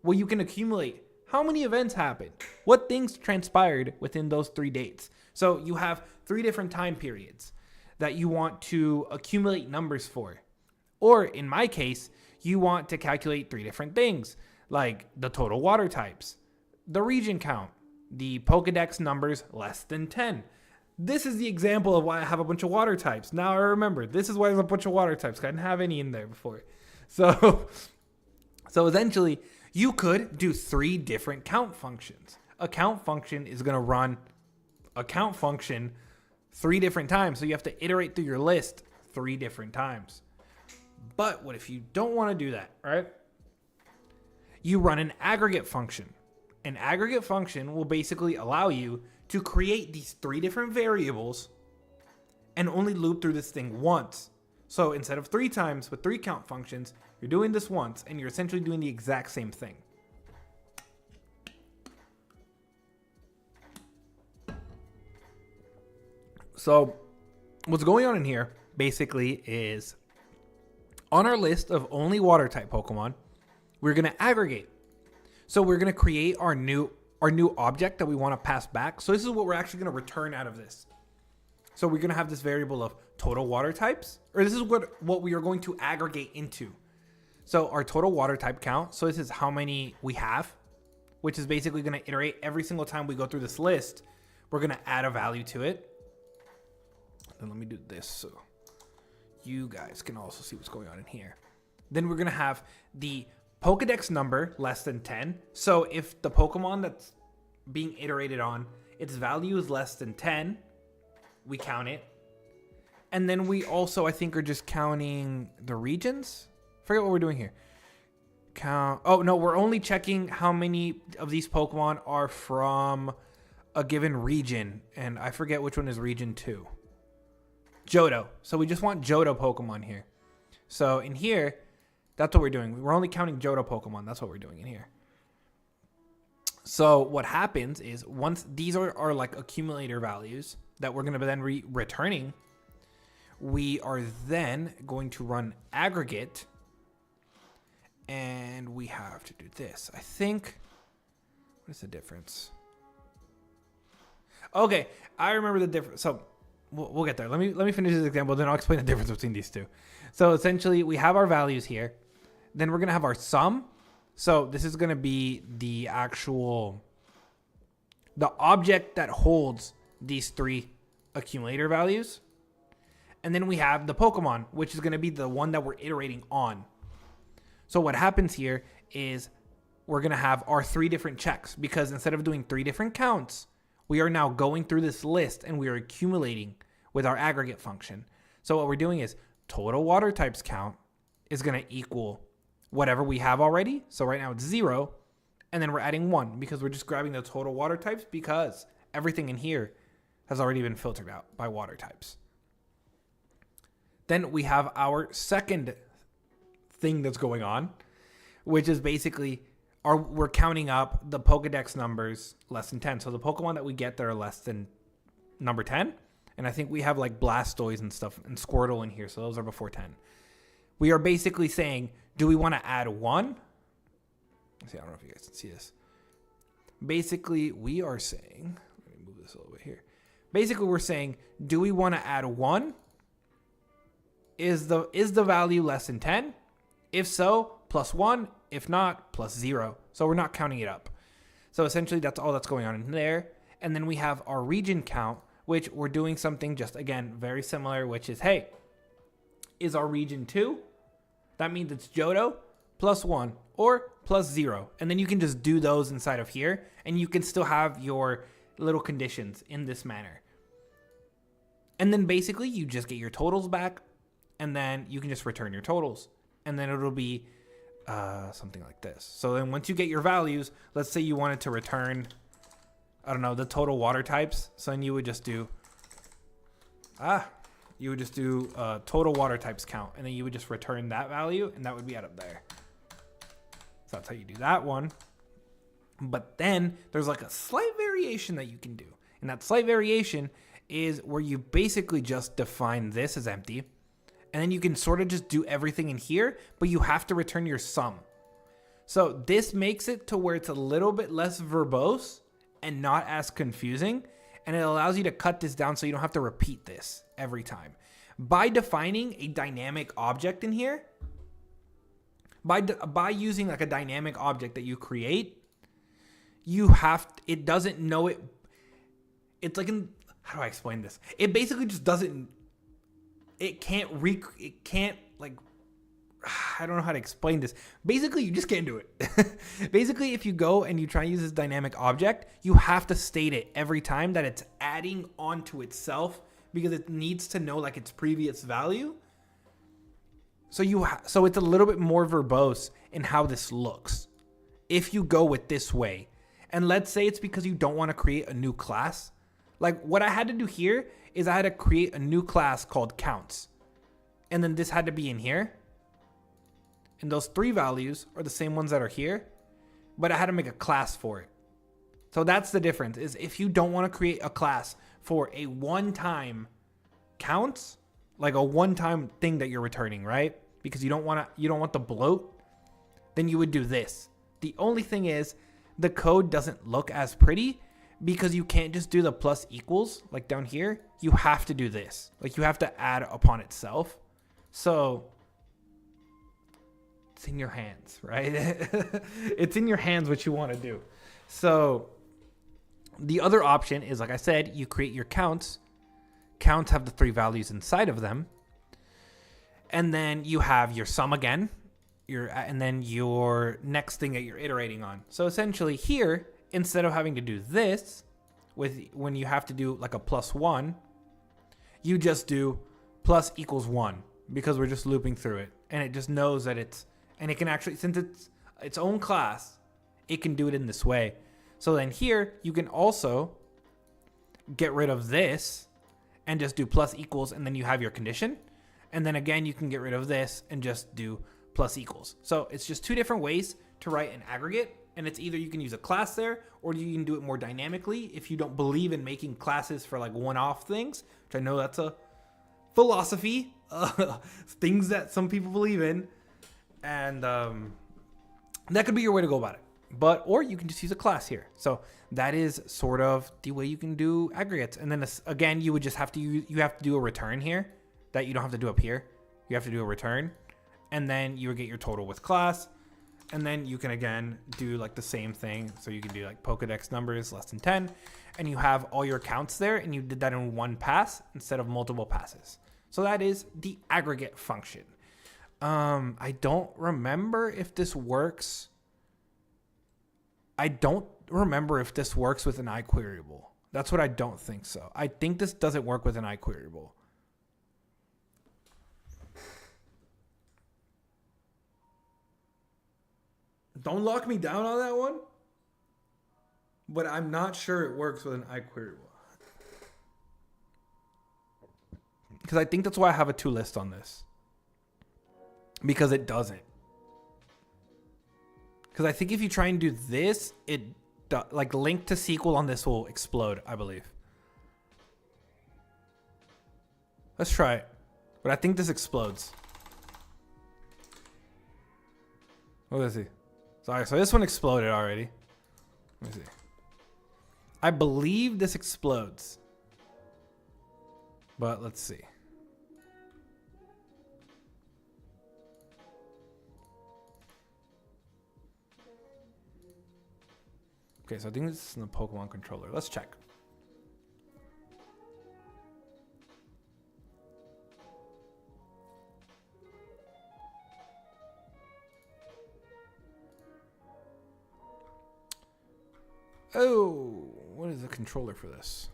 Well, you can accumulate how many events happened, what things transpired within those 3 dates. So you have 3 different time periods that you want to accumulate numbers for. Or in my case, you want to calculate 3 different things, like the total water types, the region count, the Pokedex numbers less than 10. This is the example of why I have a bunch of water types. Now I remember, this is why there's a bunch of water types. I didn't have any in there before. So essentially, you could do 3 different count functions. A count function is going to run a count function 3 different times. So you have to iterate through your list 3 different times. But what if you don't want to do that, right? You run an aggregate function. An aggregate function will basically allow you to create these 3 different variables and only loop through this thing once. So instead of 3 times with 3 count functions, you're doing this once and you're essentially doing the exact same thing. So what's going on in here basically is on our list of only water type Pokemon, we're going to aggregate. So we're going to create our new object that we want to pass back. So this is what we're actually going to return out of this. So we're going to have this variable of total water types, or this is what we are going to aggregate into. So our total water type count. So this is how many we have, which is basically going to iterate every single time we go through this list. We're going to add a value to it. And let me do this so you guys can also see what's going on in here. Then we're going to have the Pokedex number less than 10. So if the Pokemon that's being iterated on, its value is less than 10, we count it. And then we also, I think, are just counting the regions. Forget what we're doing here. Oh, no, we're only checking how many of these Pokemon are from a given region. And I forget which one is region 2. Johto. So we just want Johto Pokemon here. So in here, that's what we're doing. We're only counting Johto Pokemon. That's what we're doing in here. So what happens is once these are like accumulator values that we're going to then returning, we are then going to run aggregate, and we have to do this. I think, what is the difference? Okay, I remember the difference. So we'll get there. Let me finish this example, then I'll explain the difference between these two. So essentially, we have our values here. Then we're going to have our sum. So this is going to be the object that holds these three accumulator values. And then we have the Pokemon, which is going to be the one that we're iterating on. So what happens here is we're going to have our 3 different checks, because instead of doing 3 different counts, we are now going through this list and we are accumulating with our aggregate function. So what we're doing is total water types count is going to equal whatever we have already. So right now it's 0. And then we're adding 1 because we're just grabbing the total water types, because everything in here has already been filtered out by water types. Then we have our second thing that's going on, which is basically we're counting up the Pokedex numbers less than 10. So the Pokemon that we get that are less than number 10, and I think we have like Blastoise and stuff and Squirtle in here, so those are before 10. We are basically saying, do we want to add 1? Let's see, I don't know if you guys can see this. Basically, we are saying, let me move this a little bit here. Basically, we're saying, do we want to add 1? Is the value less than 10? If so, plus 1. If not, plus 0. So we're not counting it up. So essentially, that's all that's going on in there. And then we have our region count, which we're doing something just, again, very similar, which is, hey, is our region 2? That means it's Johto plus 1 or plus 0. And then you can just do those inside of here, and you can still have your little conditions in this manner. And then basically, you just get your totals back, and then you can just return your totals. And then it'll be something like this. So then once you get your values, let's say you wanted to return, I don't know, the total water types. So then you would just do, total water types count. And then you would just return that value, and that would be out up there. So that's how you do that one. But then there's like a slight variation that you can do. And that slight variation is where you basically just define this as empty. And then you can sort of just do everything in here, but you have to return your sum. So this makes it to where it's a little bit less verbose and not as confusing. And it allows you to cut this down so you don't have to repeat this every time. By defining a dynamic object in here, by using like a dynamic object that you create, it doesn't know it. It's like how do I explain this? It basically just doesn't. It can't like, I don't know how to explain this. Basically, you just can't do it. Basically, if you go and you try and use this dynamic object, you have to state it every time that it's adding onto itself, because it needs to know like its previous value. So it's a little bit more verbose in how this looks if you go with this way. And let's say it's because you don't want to create a new class. Like what I had to do here is I had to create a new class called counts. And then this had to be in here. And those 3 values are the same ones that are here, but I had to make a class for it. So that's the difference, is if you don't want to create a class for a one-time counts, like a one-time thing that you're returning, right? Because you don't want the bloat, then you would do this. The only thing is the code doesn't look as pretty because you can't just do the plus equals like down here. You have to do this. Like you have to add upon itself. So it's in your hands, right? It's in your hands what you want to do. So the other option is, like I said, you create your counts. Counts have the 3 values inside of them. And then you have your sum again, and then your next thing that you're iterating on. So essentially here, instead of having to do this, when you have to do like a +1, you just do plus equals 1 because we're just looping through it. And it just knows that and it can actually, since it's its own class, it can do it in this way. So then here, you can also get rid of this and just do plus equals, and then you have your condition. And then again, you can get rid of this and just do plus equals. So it's just 2 different ways to write an aggregate. And it's either you can use a class there, or you can do it more dynamically if you don't believe in making classes for like one-off things, which I know that's a philosophy, things that some people believe in. And that could be your way to go about it. Or you can just use a class here. So that is sort of the way you can do aggregates. And then again, you would just have to do a return here that you don't have to do up here. You have to do a return, and then you would get your total with class. And then you can again do like the same thing. So you can do like Pokedex numbers less than 10, and you have all your counts there, and you did that in one pass instead of multiple passes. So that is the aggregate function. I don't remember if this works. I don't remember if this works with an iQueryable. That's what I don't think so. I think this doesn't work with an iQueryable. Don't lock me down on that one. But I'm not sure it works with an iQueryable. Because I think that's why I have a to list on this. Because it doesn't. Because I think if you try and do this, like LINQ to SQL on this will explode, I believe. Let's try it. But I think this explodes. What is he? Sorry, so this one exploded already. Let me see. I believe this explodes. But let's see. Okay, so I think this is in the Pokemon controller. Let's check. Oh, what is the controller for this?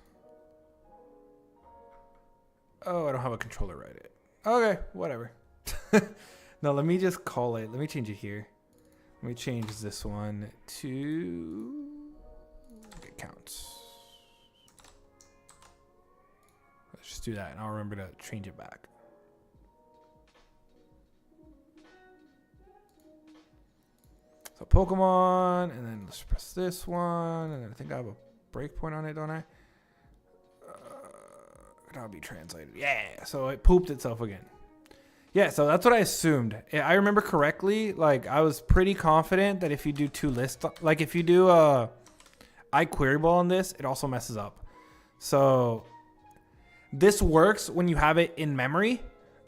Oh, I don't have a controller right yet. Okay, whatever. No, let me just call it. Let me change it here. Let me change this one to get counts. Let's just do that, and I'll remember to change it back. So Pokemon, and then let's press this one, and then I think I have a breakpoint on it, don't I? That'll be translated. Yeah, so it pooped itself again. Yeah, so that's what I assumed. I remember correctly, like I was pretty confident that if you do two lists, like if you do a iQueryable on this, it also messes up. So this works when you have it in memory.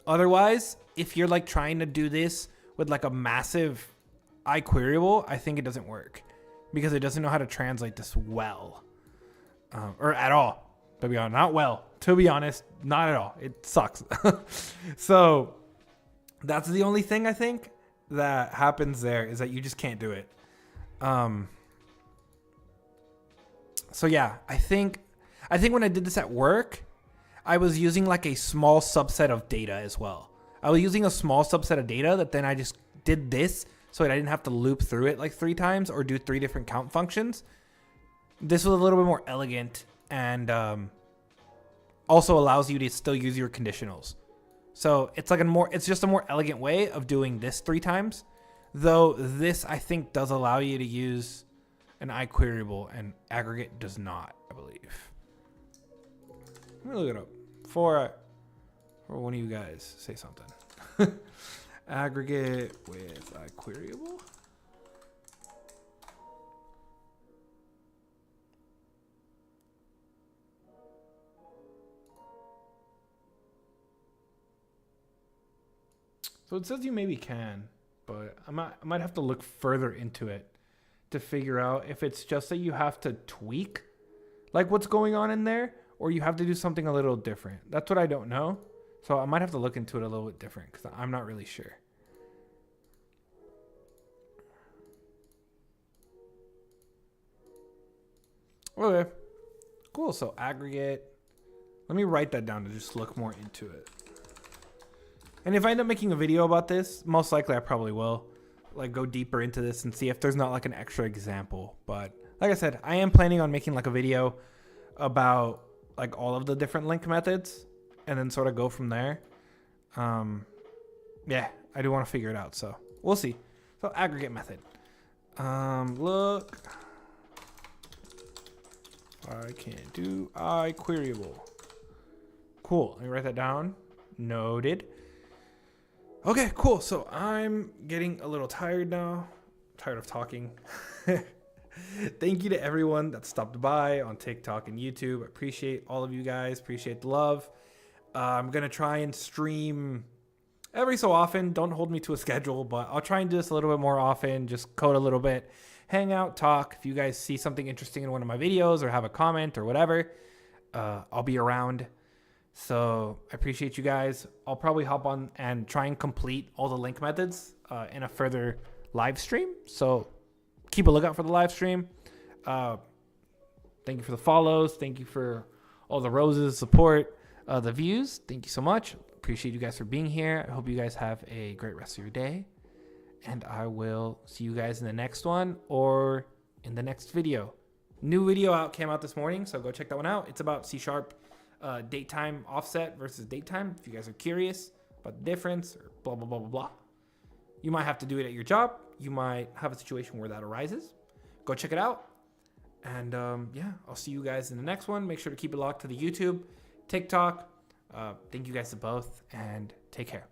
Otherwise, if you're like trying to do this with like a massive iQueryable, I think it doesn't work because it doesn't know how to translate this well, or at all. To be honest, not well. To be honest, not at all. It sucks. So that's the only thing I think that happens there is that you just can't do it. So yeah, I think when I did this at work, I was using like a small subset of data as well. I was using a small subset of data that then I just did this so that I didn't have to loop through it like 3 times or do 3 different count functions. This was a little bit more elegant and also allows you to still use your conditionals. So it's like it's just a more elegant way of doing this 3 times. Though this I think does allow you to use an iQueryable and aggregate does not, I believe. Let me look it up. Or one of you guys say something. Aggregate with iQueryable. So it says you maybe can, but I might have to look further into it to figure out if it's just that you have to tweak like what's going on in there, or you have to do something a little different. That's what I don't know. So I might have to look into it a little bit different because I'm not really sure. Okay, cool. So aggregate. Let me write that down to just look more into it. And if I end up making a video about this, most likely I probably will like go deeper into this and see if there's not like an extra example. But like I said, I am planning on making like a video about like all of the different LINQ methods and then sort of go from there. Yeah, I do want to figure it out. So we'll see. So aggregate method. Look, I can't do iQueryable. Cool. Let me write that down. Noted. Okay, cool. So I'm getting a little tired now. Tired of talking. Thank you to everyone that stopped by on TikTok and YouTube. I appreciate all of you guys. Appreciate the love. I'm going to try and stream every so often. Don't hold me to a schedule, but I'll try and do this a little bit more often. Just code a little bit. Hang out, talk. If you guys see something interesting in one of my videos or have a comment or whatever, I'll be around. So I appreciate you guys. I'll probably hop on and try and complete all the LINQ methods in a further live stream. So keep a lookout for the live stream. Thank you for the follows. Thank you for all the roses, support, the views. Thank you so much. Appreciate you guys for being here. I hope you guys have a great rest of your day. And I will see you guys in the next one or in the next video. New video came out this morning, so go check that one out. It's about C# datetime offset versus datetime. If you guys are curious about the difference or blah, blah, blah, blah, blah. You might have to do it at your job. You might have a situation where that arises. Go check it out. And yeah, I'll see you guys in the next one. Make sure to keep it locked to the YouTube, TikTok. Thank you guys to both and take care.